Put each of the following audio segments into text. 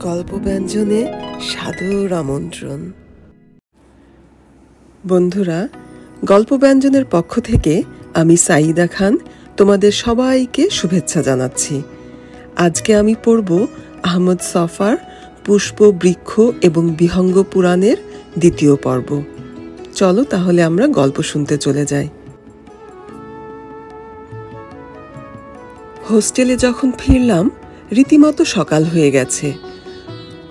গল্প ব্যঞ্জনে সাদর আমন্ত্রণ। বন্ধুরা, গল্প ব্যঞ্জনের পক্ষ থেকে আমি সাইদা খান তোমাদের সবাইকে শুভেচ্ছা জানাচ্ছি। আজকে আমি পড়ব আহমদ ছফার পুষ্প, বৃক্ষ এবং বিহঙ্গ পুরাণের দ্বিতীয় পর্ব। চলো তাহলে আমরা গল্প শুনতে চলে যাই। হোস্টেলে যখন ফিরলাম রীতিমতো সকাল হয়ে গেছে।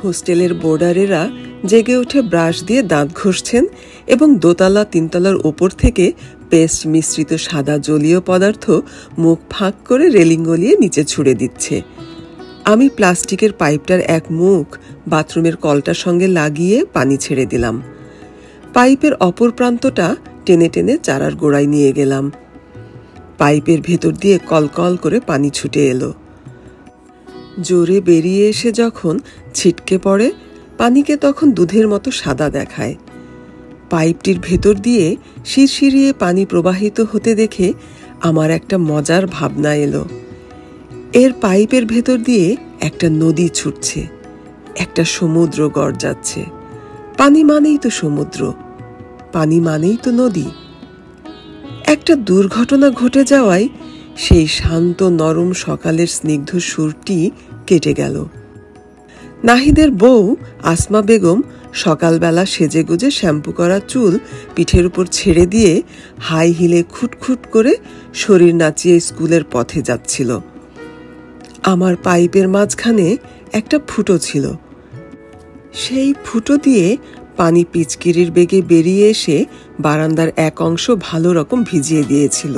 হোস্টেলের বোর্ডারেরা জেগে উঠে ব্রাশ দিয়ে দাঁত ঘষছেন এবং দোতলা তিনতলার ওপর থেকে পেস্ট মিশ্রিত সাদা জলীয় পদার্থ মুখ ফাঁক করে রেলিং গলিয়ে নিচে ছুড়ে দিচ্ছে। আমি প্লাস্টিকের পাইপটার এক মুখ বাথরুমের কলটার সঙ্গে লাগিয়ে পানি ছেড়ে দিলাম। পাইপের অপর প্রান্তটা টেনে টেনে চারার গোড়ায় নিয়ে গেলাম। পাইপের ভেতর দিয়ে কলকল করে পানি ছুটে এলো। জোরে বেরিয়ে এসে যখন ছিটকে পড়ে, পানিকে তখন দুধের মতো সাদা দেখায়। পাইপটির ভেতর দিয়ে শিরশিরিয়ে পানি প্রবাহিত হতে দেখে আমার একটা মজার ভাবনা এলো। এর পাইপের ভেতর দিয়ে একটা নদী ছুটছে, একটা সমুদ্র গর্জাচ্ছে। পানি মানেই তো সমুদ্র, পানি মানেই তো নদী। একটা দুর্ঘটনা ঘটে যাওয়ায় সেই শান্ত নরম সকালের স্নিগ্ধ সুরটি কেটে গেল। নাহিদের বউ আসমা বেগম সকালবেলা সেজেগুজে শ্যাম্পু করা চুল পিঠের উপর ছেড়ে দিয়ে হাই হিলে খুটখুট করে শরীর নাচিয়ে স্কুলের পথে যাচ্ছিল। আমার পাইপের মাঝখানে একটা ফুটো ছিল। সেই ফুটো দিয়ে পানি পিচকিরির বেগে বেরিয়ে এসে বারান্দার এক অংশ ভালো রকম ভিজিয়ে দিয়েছিল।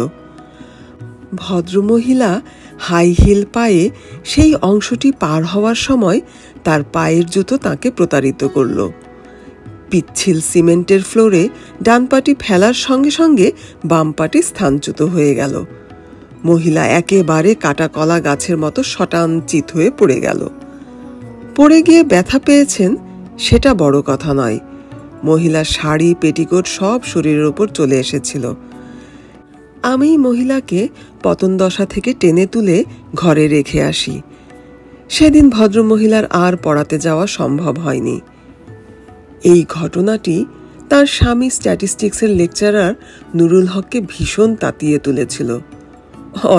ভদ্রমহিলা হাই হিল পায়ে সেই অংশটি পার হওয়ার সময় তার পায়ের জুতো তাকে প্রতারিত করল। পিচ্ছিল সিমেন্টের ফ্লোরে ডান পাটি ফেলার সঙ্গে সঙ্গে বাম পাটি স্থানচ্যুত হয়ে গেল। মহিলা একেবারে কাটা কলা গাছের মতো শটান চিত হয়ে পড়ে গেল। পড়ে গিয়ে ব্যথা পেয়েছেন সেটা বড় কথা নয়, মহিলার শাড়ি পেটিকোট সব শরীরের ওপর চলে এসেছিল। আমি মহিলাকে পতন দশা থেকে টেনে তুলে ঘরে রেখে আসি। সেদিন ভদ্রমহিলার আর পড়াতে যাওয়া সম্ভব হয়নি। এই ঘটনাটি তার স্বামী স্ট্যাটিস্টিক্সের লেকচারার নুরুল হককে ভীষণ তাতিয়ে তুলেছিল।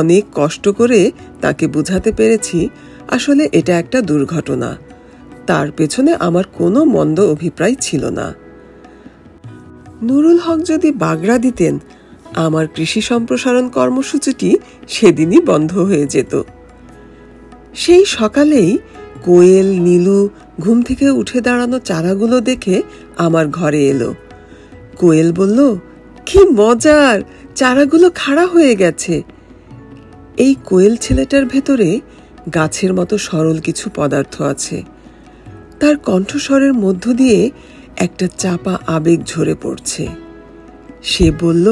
অনেক কষ্ট করে তাকে বুঝাতে পেরেছি আসলে এটা একটা দুর্ঘটনা, তার পেছনে আমার কোনো মন্দ অভিপ্রায় ছিল না। নুরুল হক যদি বাগড়া দিতেন, আমার কৃষি সম্প্রসারণ কর্মসূচিটি সেদিনই বন্ধ হয়ে যেত। সেই সকালেই কোয়েল, নীলু ঘুম থেকে উঠে দাঁড়ানো চারাগুলো দেখে আমার ঘরে এলো। কোয়েল বলল, কি মজার, চারাগুলো খাড়া হয়ে গেছে। এই কোয়েল ছেলেটার ভেতরে গাছের মতো সরল কিছু পদার্থ আছে। তার কণ্ঠস্বরের মধ্য দিয়ে একটা চাপা আবেগ ঝরে পড়ছে। সে বলল,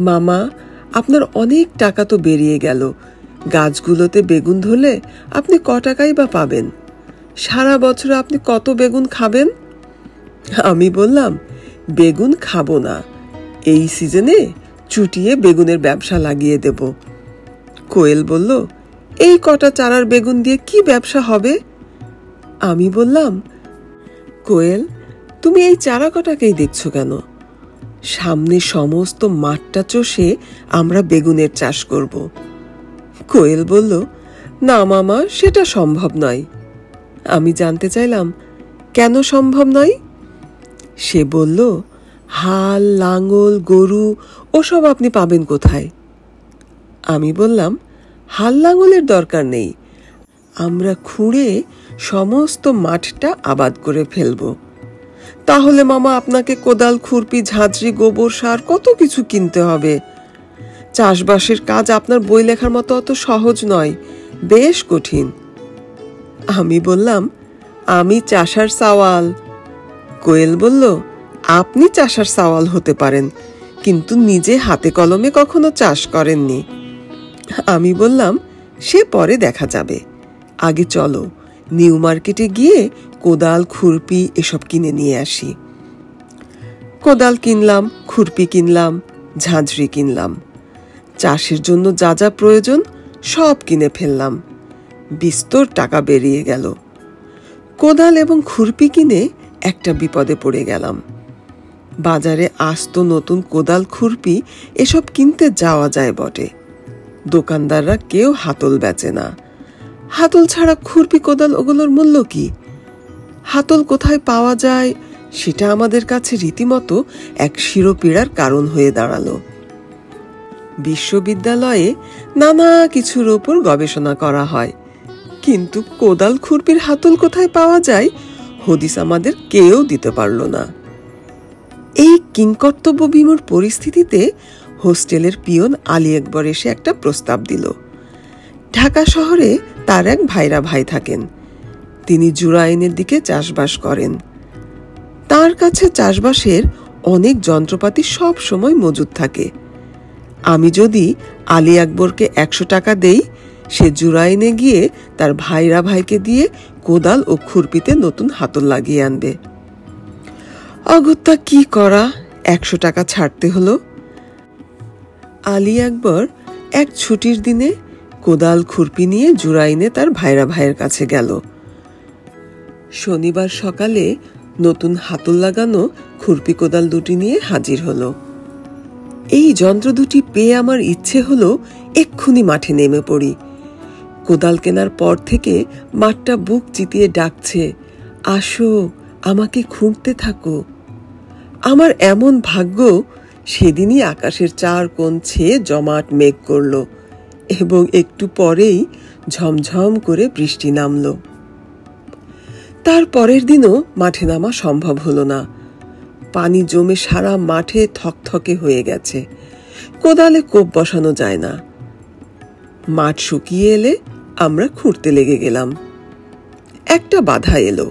মামা, আপনার অনেক টাকা তো বেরিয়ে গেল, গাছগুলোতে বেগুন ধরলে আপনি ক টাকাই বা পাবেন? সারা বছর আপনি কত বেগুন খাবেন? আমি বললাম, বেগুন খাবো না, এই সিজনে চুটিয়ে বেগুনের ব্যবসা লাগিয়ে দেব। কোয়েল বলল, এই কটা চারার বেগুন দিয়ে কি ব্যবসা হবে? আমি বললাম, কোয়েল, তুমি এই চারা কটাকেই দেখছো কেন? সামনে সমস্ত মাঠটা চষে আমরা বেগুনের চাষ করব। কোয়েল বলল, না মামা, সেটা সম্ভব নয়। আমি জানতে চাইলাম, কেন সম্ভব নয়? সে বলল, হাল, লাঙল, গরু ওসব আপনি পাবেন কোথায়? আমি বললাম, হাল লাঙলের দরকার নেই, আমরা খুঁড়ে সমস্ত মাঠটা আবাদ করে ফেলব। তাহলে মামা আপনাকে কোদাল, খুরপি, ঝাঁঝরি, গোবর সার কত কিছু কিনতে হবে। চাষবাসের কাজ আপনার বই লেখার মতো অত সহজ নয়, বেশ কঠিন। আমি বললাম, আমি চাষার সাওয়াল। কোয়েল বলল, আপনি চাষার সাওয়াল হতে পারেন, কিন্তু নিজে হাতে কলমে কখনো চাষ করেননি। আমি বললাম, সে পরে দেখা যাবে, আগে চলো নিউ মার্কেটে গিয়ে কোদাল, খুরপি এসব কিনে নিয়ে আসি। কোদাল কিনলাম, খুরপি কিনলাম, ঝাঁঝরি কিনলাম। চাষের জন্য যা যা প্রয়োজন সব কিনে ফেললাম। বিস্তর টাকা বেরিয়ে গেল। কোদাল এবং খুরপি কিনে একটা বিপদে পড়ে গেলাম। বাজারে আস্ত নতুন কোদাল খুরপি এসব কিনতে যাওয়া যায় বটে, দোকানদাররা কেউ হাতল বেচে না। হাতল ছাড়া খুরপি কোদাল ওগুলোর মূল্য কি? হাতল কোথায় পাওয়া যায় সেটা আমাদের কাছে রীতিমতো এক শিরোপীড়ার কারণ হয়ে দাঁড়ালো। বিশ্ববিদ্যালয়ে নানা কিছুর ওপর গবেষণা করা হয়, কিন্তু কোদাল খুরপির হাতল কোথায় পাওয়া যায় হদিস আমাদের কেউ দিতে পারল না। এই কিংকর্তব্য বিমূঢ় পরিস্থিতিতে হোস্টেলের পিয়ন আলী আকবর এসে একটা প্রস্তাব দিল। ঢাকা শহরে তার এক ভাইরা ভাই থাকেন, তিনি জুরাইনের দিকে চাষবাস করেন। তার কাছে চাষবাসের অনেক যন্ত্রপাতি সব সময় মজুদ থাকে। আমি যদি আলী আকবরকে 100 টাকা দেই, সে জুরাইনে গিয়ে তার ভাইরা ভাইকে দিয়ে কোদাল ও খুরপিতে নতুন হাতল লাগিয়ে আনবে। অগত্যা কি করা, 100 টাকা ছাড়তে হলো। আলী আকবর এক ছুটির দিনে কোদাল খুরপি নিয়ে জুরাইনে তার ভাইরা ভাইয়ের কাছে গেল। শনিবার সকালে নতুন হাতল লাগানো খুরপি কোদাল দুটি নিয়ে হাজির হলো। এই যন্ত্র দুটি পেয়ে আমার ইচ্ছে হলো এক্ষুনি মাঠে নেমে পড়ি। কোদাল কেনার পর থেকে মাঠটা বুক চিতিয়ে ডাকছে, আসো, আমাকে খুঁড়তে থাকো। আমার এমন ভাগ্য, সেদিনই আকাশের 4 কোণ ছেয়ে জমাট মেঘ করল এবং একটু পরেই ঝমঝম করে বৃষ্টি নামল। তার পরের দিনও মাঠে নামা সম্ভব হলো না। পানি জমে সারা মাঠে থকথকে হয়ে গেছে, কোদালে কোপ বসানো যায় না। মাঠ শুকিয়ে এলে আমরা খুঁড়তে লেগে গেলাম। একটা বাধা এলো।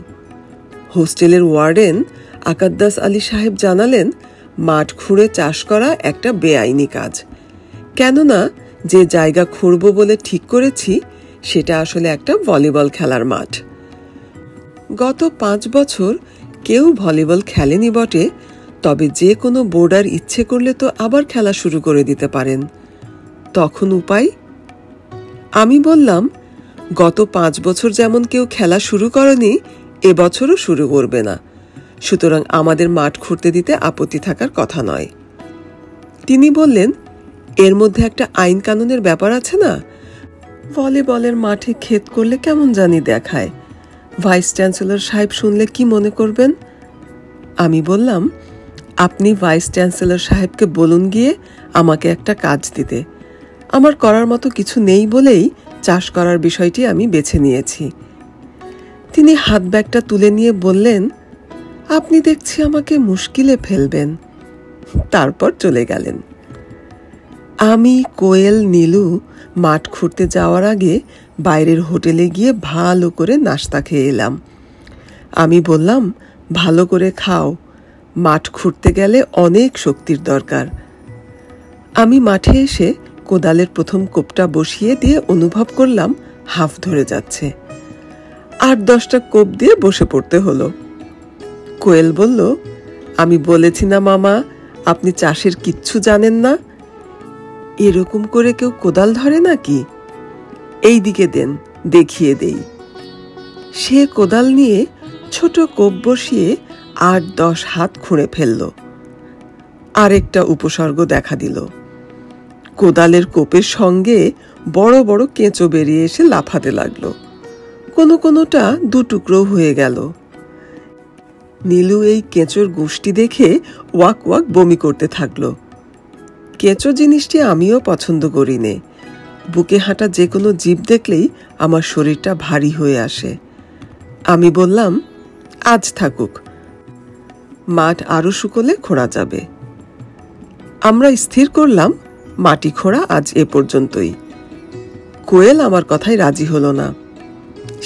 হোস্টেলের ওয়ার্ডেন আকাদ্দাস আলী সাহেব জানালেন, মাঠ খুঁড়ে চাষ করা একটা বেআইনি কাজ, কেননা যে জায়গা খুঁড়ব বলে ঠিক করেছি সেটা আসলে একটা ভলিবল খেলার মাঠ। গত 5 বছর কেউ ভলিবল খেলেনি বটে, তবে যে কোনো বোর্ডার ইচ্ছে করলে তো আবার খেলা শুরু করে দিতে পারেন। তখন উপায়? আমি বললাম, গত 5 বছর যেমন কেউ খেলা শুরু করেনি, এবছরও শুরু করবে না, সুতরাং আমাদের মাঠ খুঁড়তে দিতে আপত্তি থাকার কথা নয়। তিনি বললেন, এর মধ্যে একটা আইন কানুনের ব্যাপার আছে না, ভলিবলের মাঠে ক্ষেত করলে কেমন জানি দেখায়, ভাইস চ্যান্সেলর সাহেব শুনলে কি মনে করবেন? আমি বললাম, আপনি ভাইস চ্যান্সেলর সাহেবকে বলুন গিয়ে আমাকে একটা কাজ দিতে। আমার করার মতো কিছু নেই বলেই চাষ করার বিষয়টি আমি বেছে নিয়েছি। তিনি হাত ব্যাগটা তুলে নিয়ে বললেন, আপনি দেখছি আমাকে মুশকিলে ফেলবেন। তারপর চলে গেলেন। আমি, কোয়েল, নীলু মাঠ খুঁড়তে যাওয়ার আগে বাইরের হোটেলে গিয়ে ভালো করে নাস্তা খেয়ে এলাম। আমি বললাম, ভালো করে খাও, মাঠ খুঁড়তে গেলে অনেক শক্তির দরকার। আমি মাঠে এসে কোদালের প্রথম কোপটা বসিয়ে দিয়ে অনুভব করলাম হাঁফ ধরে যাচ্ছে। 8-10টা কোপ দিয়ে বসে পড়তে হলো। কোয়েল বলল, আমি বলেছি না মামা, আপনি চাষের কিচ্ছু জানেন না। এরকম করে কেউ কোদাল ধরে নাকি? এই দিকে দেন, দেখিয়ে দেই। সে কোদাল নিয়ে ছোট কোপ বসিয়ে 8-10 হাত খুঁড়ে ফেলল। আরেকটা উপসর্গ দেখা দিল। কোদালের কোপের সঙ্গে বড় বড় কেঁচো বেরিয়ে এসে লাফাতে লাগলো। কোনোটা 2 টুকরো হয়ে গেল। নীলু এই কেঁচোর গোষ্ঠী দেখে ওয়াক ওয়াক বমি করতে থাকলো। কেঁচো জিনিসটি আমিও পছন্দ করি নে। বুকে হাঁটা যে কোনো জীব দেখলেই আমার শরীরটা ভারী হয়ে আসে। আমি বললাম, আজ থাকুক, মাঠ আরো শুকোলে খোঁড়া যাবে। আমরা স্থির করলাম মাটি খোঁড়া আজ এ পর্যন্তই। কোয়েল আমার কথায় রাজি হলো না।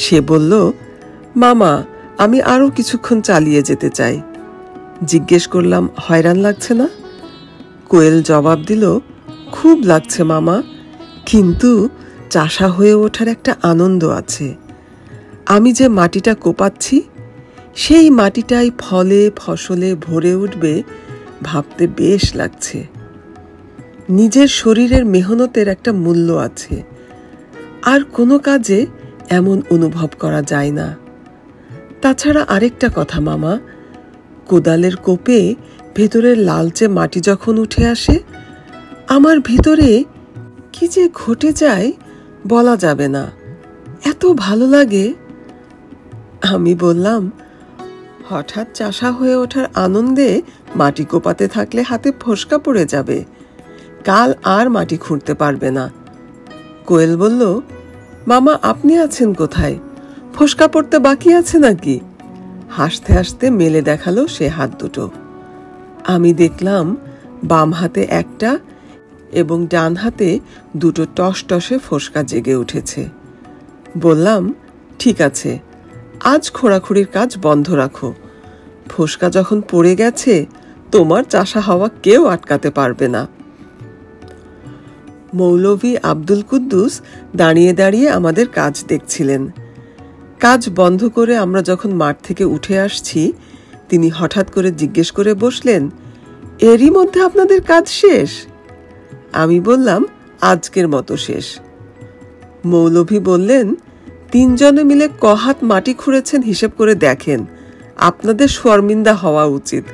সে বলল, মামা, আমি আরো কিছুক্ষণ চালিয়ে যেতে চাই। জিজ্ঞেস করলাম, হয়রান লাগছে না? কোয়েল জবাব দিল, খুব লাগছে মামা, কিন্তু চাষা হয়ে ওঠার একটা আনন্দ আছে। আমি যে মাটিটা কোপাচ্ছি, সেই মাটিটাই ফলে ফসলে ভরে উঠবে, ভাবতে বেশ লাগছে। নিজের শরীরের মেহনতের একটা মূল্য আছে, আর কোনো কাজে এমন অনুভব করা যায় না। তাছাড়া আরেকটা কথা মামা, কোদালের কোপে ভেতরের লালচে মাটি যখন উঠে আসে, আমার ভিতরে কি যে ঘটে যায় বলা যাবে না, এত ভালো লাগে। আমি বললাম, হঠাৎ চাষা হয়ে ওঠার আনন্দে মাটি কোপাতে থাকলে হাতে ফোসকা পড়ে যাবে, কাল আর মাটি খুঁড়তে পারবে না। কোয়েল বলল, মামা আপনি আছেন কোথায়, ফোসকা পড়তে বাকি আছে নাকি? হাসতে হাসতে মেলে দেখালো সে হাত দুটো। আমি দেখলাম বাম হাতে একটা এবং ডান হাতে দুটো টসটসে ফোসকা জেগে উঠেছে। বললাম, ঠিক আছে, আজ খোঁড়াখুড়ির কাজ বন্ধ রাখো, ফোসকা যখন পড়ে গেছে তোমার চাষা হওয়া কেউ আটকাতে পারবে না। মৌলভী আব্দুল কুদ্দুস দাঁড়িয়ে দাঁড়িয়ে আমাদের কাজ দেখছিলেন। কাজ বন্ধ করে আমরা যখন মাঠ থেকে উঠে আসছি, তিনি হঠাৎ করে জিজ্ঞেস করে বসলেন, এরই মধ্যে আপনাদের কাজ শেষ? আমি বললাম, আজকের মতো শেষ। মৌলভী বললেন, 3 জনে মিলে কহাত মাটি খুঁড়েছেন হিসেব করে দেখেন, আপনাদের শর্মিন্দা হওয়া উচিত।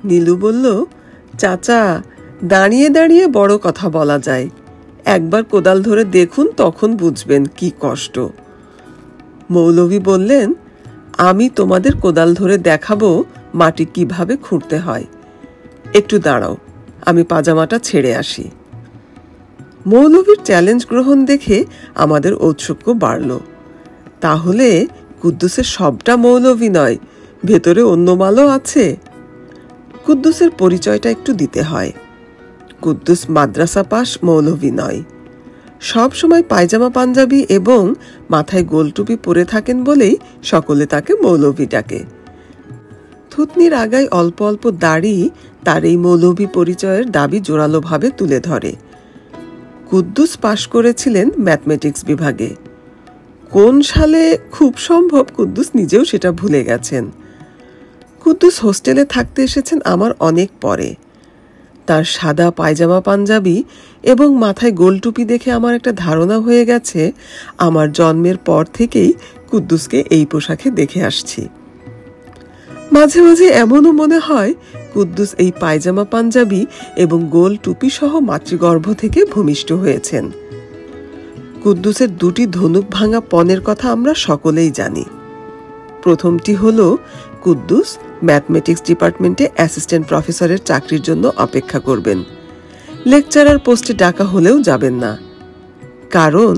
নীলু বলল, চাচা দাঁড়িয়ে দাঁড়িয়ে বড় কথা বলা যায়, একবার কোদাল ধরে দেখুন, তখন বুঝবেন কি কষ্ট। মৌলভী বললেন, আমি তোমাদের কোদাল ধরে দেখাবো মাটি কিভাবে খুঁড়তে হয়, একটু দাঁড়াও, আমি পাজামাটা ছেড়ে আসি। মৌলভীর চ্যালেঞ্জ গ্রহণ দেখে আমাদের ঔৎসুক্য বাড়ল। তাহলে কুদ্দুসের সবটা মৌলভী নয়, ভেতরে অন্য মালও আছে। কুদ্দুসের পরিচয়টা একটু দিতে হয়। কুদ্দুস মাদ্রাসা পাস মৌলভী নয়, সব সময় পায়জামা পাঞ্জাবি এবং মাথায় গোলটুপি পরে থাকেন বলেই সকলে তাকে মৌলভী ডাকে। থুতনির আগায় অল্প অল্প দাড়ি তার এই মৌলভী পরিচয়ের দাবি জোরালোভাবে তুলে ধরে। কুদ্দুস পাশ করেছিলেন ম্যাথমেটিক্স বিভাগে। কোন সালে খুব সম্ভব কুদ্দুস নিজেও সেটা ভুলে গেছেন। কুদ্দুস হোস্টেলে থাকতে এসেছেন আমার অনেক পরে। তার সাদা পায়জামা পাঞ্জাবি এবং মাথায় গোলটুপি দেখে আমার একটা ধারণা হয়ে গেছে আমার জন্মের পর থেকেই কুদ্দুসকে এই পোশাকে দেখে আসছি। মাঝে মাঝে এমনও মনে হয় কুদ্দুস এই পায়জামা পাঞ্জাবি এবং গোল টুপি সহ মাতৃগর্ভ থেকে ভূমিষ্ঠ হয়েছেন। কুদ্দুসের 2টি ধনুক ভাঙা পণের কথা আমরা সকলেই জানি। প্রথমটি হলো কুদ্দুস ম্যাথমেটিক্স ডিপার্টমেন্টে অ্যাসিস্ট্যান্ট প্রফেসরের চাকরির জন্য অপেক্ষা করবেন, লেকচারার পোস্টে ডাকা হলেও যাবেন না, কারণ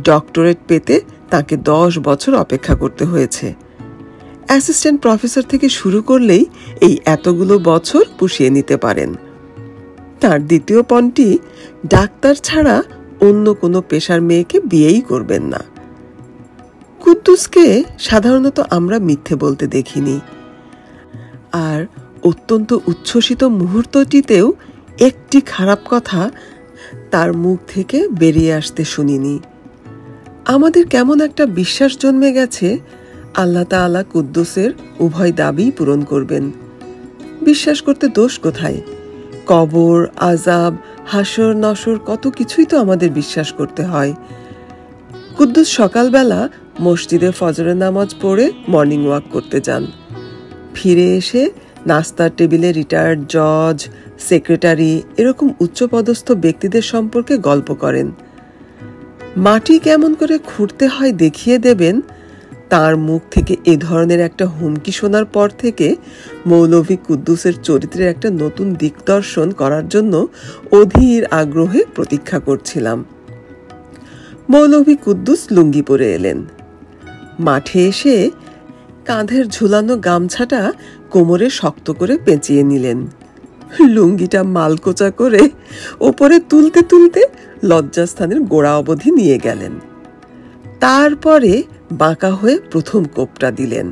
ডক্টরেট পেতে তাকে 10 বছর অপেক্ষা করতে হয়েছে। অ্যাসিস্ট্যান্ট প্রফেসর থেকে শুরু করলেই এই এতগুলো বছর পুষিয়ে নিতে পারেন। তার দ্বিতীয় পণটি, ডাক্তার ছাড়া অন্য কোনো পেশার মেয়েকে বিয়েই করবেন না। কুদ্দুসকে সাধারণত আমরা মিথ্যে বলতে দেখিনি, আর অত্যন্ত উচ্ছ্বসিত মুহূর্তটিতেও একটি খারাপ কথা তার মুখ থেকে বেরিয়ে আসতে শুনিনি। আমাদের কেমন একটা বিশ্বাস জন্মে গেছে আল্লাহ তাআলা কুদ্দুসের উভয় দাবি পূরণ করবেন। বিশ্বাস করতে দোষ কোথায়? কবর, আযাব, হাসর নসর কত কিছুই তো আমাদের বিশ্বাস করতে হয়। কুদ্দুস সকালবেলা মসজিদে ফজরের নামাজ পড়ে মর্নিং ওয়াক করতে যান। ফিরে এসে নাস্তার টেবিলে রিটায়ার্ড জজ, সেক্রেটারি এরকম উচ্চপদস্থ ব্যক্তিদের সম্পর্কে গল্প করেন। মাটি কেমন করে খুঁড়তে হয় দেখিয়ে দেবেন, তার মুখ থেকে এ ধরনের একটা হুমকি শোনার পর থেকে মৌলভী কুদ্দুসের চরিত্রের একটা নতুন দিকদর্শন করার জন্য অধীর আগ্রহে প্রতীক্ষা করছিলাম। মৌলভী কুদ্দুস লুঙ্গি পরে এলেন। মাঠে এসে কাঁধের ঝুলানো গামছাটা কোমরে শক্ত করে পেঁচিয়ে নিলেন। লুঙ্গিটা মালকোচা করে ওপরে তুলতে তুলতে লজ্জাস্থানের গোড়া অবধি নিয়ে গেলেন। তারপরে বাঁকা হয়ে প্রথম কোপটা দিলেন।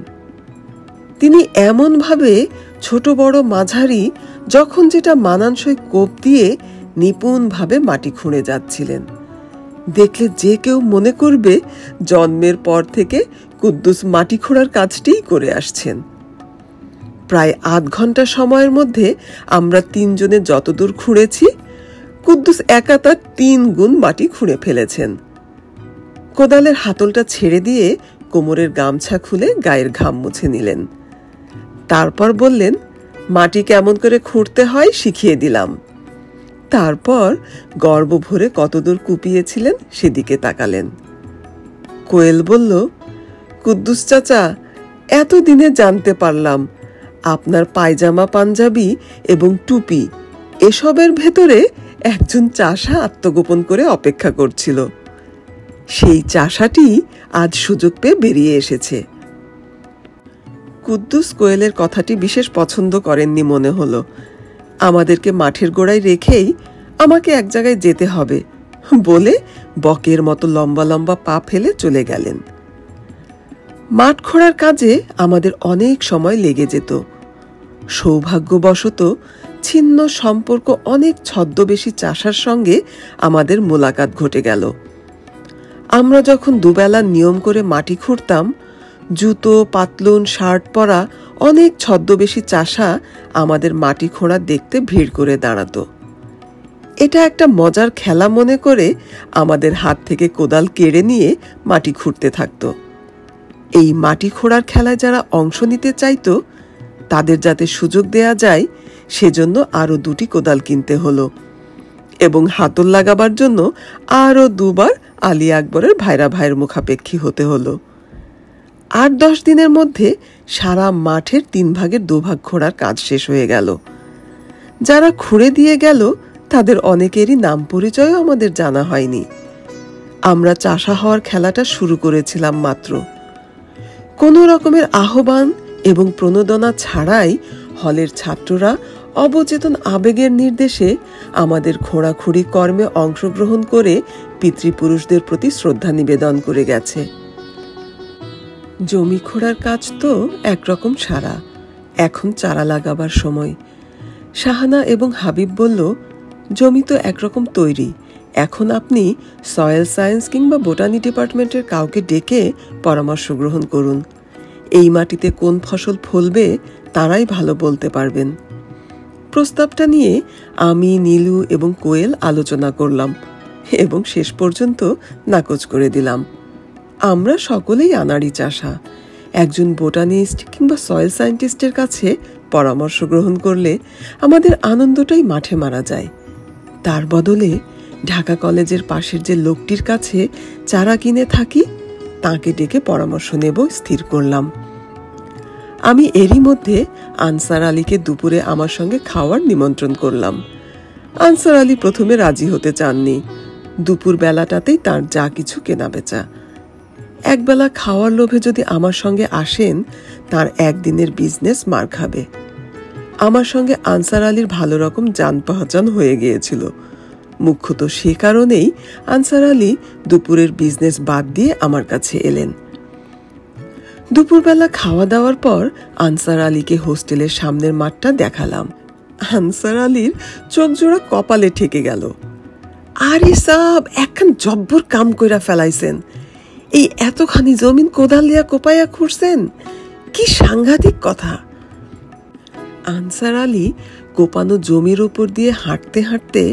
তিনি এমনভাবে ছোট বড় মাঝারি যখন যেটা মানানসই কোপ দিয়ে নিপুণভাবে মাটি খুঁড়ে যাচ্ছিলেন। দেখলে যে কেউ মনে করবে জন্মের পর থেকে কুদ্দুস মাটি খোঁড়ার কাজটিই করে আসছেন। প্রায় আধ ঘন্টা সময়ের মধ্যে আমরা 3 জনে যতদূর খুঁড়েছি, কুদ্দুস একা তার 3 গুণ মাটি খুঁড়ে ফেলেছেন। কোদালের হাতলটা ছেড়ে দিয়ে কোমরের গামছা খুলে গায়ের ঘাম মুছে নিলেন। তারপর বললেন, মাটি কেমন করে খুঁড়তে হয় শিখিয়ে দিলাম। তারপর গর্ব ভরে কতদূর কুপিয়েছিলেন সেদিকে তাকালেন। কোয়েল বলল, কুদ্দুস চাচা, এতদিনে জানতে পারলাম আপনার পায়জামা পাঞ্জাবি এবং টুপি এসবের ভেতরে একজন চাষা আত্মগোপন করে অপেক্ষা করছিল। সেই চাষাটি আজ সুযোগ পেয়ে বেরিয়ে এসেছে। কুদ্দুস কোয়েলের কথাটি বিশেষ পছন্দ করেননি মনে হলো। আমাদেরকে মাঠের গোড়ায় রেখেই আমাকে এক জায়গায় যেতে হবে বলে বকের মতো লম্বা লম্বা পা ফেলে চলে গেলেন। মাঠ খোঁড়ার কাজে আমাদের অনেক সময় লেগে যেত। সৌভাগ্যবশত ছিন্ন সম্পর্ক অনেক ছদ্মবেশী চাষার সঙ্গে আমাদের মোলাকাত ঘটে গেল। আমরা যখন দুবেলা নিয়ম করে মাটি খুঁড়তাম, জুতো, পাতলুন, শার্ট পরা অনেক ছদ্মবেশী চাষা আমাদের মাটি খোঁড়া দেখতে ভিড় করে দাঁড়াতো। এটা একটা মজার খেলা মনে করে আমাদের হাত থেকে কোদাল কেড়ে নিয়ে মাটি খুঁড়তে থাকতো। এই মাটি খোঁড়ার খেলায় যারা অংশ নিতে চাইতো তাদের যাতে সুযোগ দেয়া যায় সেজন্য আরো 2টি কোদাল কিনতে হলো এবং হাতল লাগাবার জন্য আরো 2বার আলী আকবরের ভাইরা ভাইয়ের মুখাপেক্ষী হতে হলো। 8-10 দিনের মধ্যে সারা মাঠের 3 ভাগের 2 ভাগ খোঁড়ার কাজ শেষ হয়ে গেল। যারা খুঁড়ে দিয়ে গেল তাদের অনেকেরই নাম পরিচয়ও আমাদের জানা হয়নি। আমরা চাষা হওয়ার খেলাটা শুরু করেছিলাম মাত্র। কোনো রকমের আহ্বান এবং প্রণোদনা ছাড়াই হলের ছাত্ররা অবচেতন আবেগের নির্দেশে আমাদের খোঁড়াখুড়ি কর্মে অংশগ্রহণ করে পিতৃপুরুষদের প্রতি শ্রদ্ধা নিবেদন করে গেছে। জমি খোঁড়ার কাজ তো একরকম সারা, এখন চারা লাগাবার সময়। শাহানা এবং হাবিব বলল, জমি তো একরকম তৈরি, এখন আপনি সয়েল সায়েন্স কিংবা বোটানি ডিপার্টমেন্টের কাউকে ডেকে পরামর্শ গ্রহণ করুন। এই মাটিতে কোন ফসল ফলবে তারাই ভালো বলতে পারবেন। প্রস্তাবটা নিয়ে আমি, নীলু এবং কোয়েল আলোচনা করলাম এবং শেষ পর্যন্ত নাকচ করে দিলাম। আমরা সকলেই আনাড়ি চাষা। একজন বোটানিস্ট কিংবা সয়েল সায়েন্টিস্টের কাছে পরামর্শ গ্রহণ করলে আমাদের আনন্দটাই মাঠে মারা যায়। তার বদলে ঢাকা কলেজের পাশের যে লোকটির কাছে চারা কিনে থাকি তাকে ডেকে পরামর্শ নেব স্থির করলাম। আমি এরই মধ্যে আনসার আলীকে দুপুরে আমার সঙ্গে খাওয়ার নিমন্ত্রণ করলাম। আনসার আলী প্রথমে রাজি হতে চাননি। দুপুর বেলাটাতেই তার যা কিছু কেনা বেচা। একবেলা খাওয়ার লোভে যদি আমার সঙ্গে আসেন তার একদিনের বিজনেস মার খাবে। আমার সঙ্গে আনসার আলীর ভালো রকম জান পহচান হয়ে গিয়েছিল। মুখ্যত সে কারণেই আনসার আলী দুপুরের বিজনেস বাদ দিয়ে আমার কাছে এলেন। দুপুরবেলা খাওয়া দাওয়ার পর আনসার আলীকে হোস্টেলের সামনের মাঠটা দেখালাম। আনসার আলীর চোখ জোড়া কপালে ঠেকে গেল। আরে সাব, একখান জব্বর কাম কইরা ফেলাইছেন। এই এতখানি জমিন কোদাল দিয়া কোপাইয়া খুঁড়ছেন, কি সাংঘাতিক কথা। আনসার আলী কোপানো জমির উপর দিয়ে হাঁটতে হাঁটতে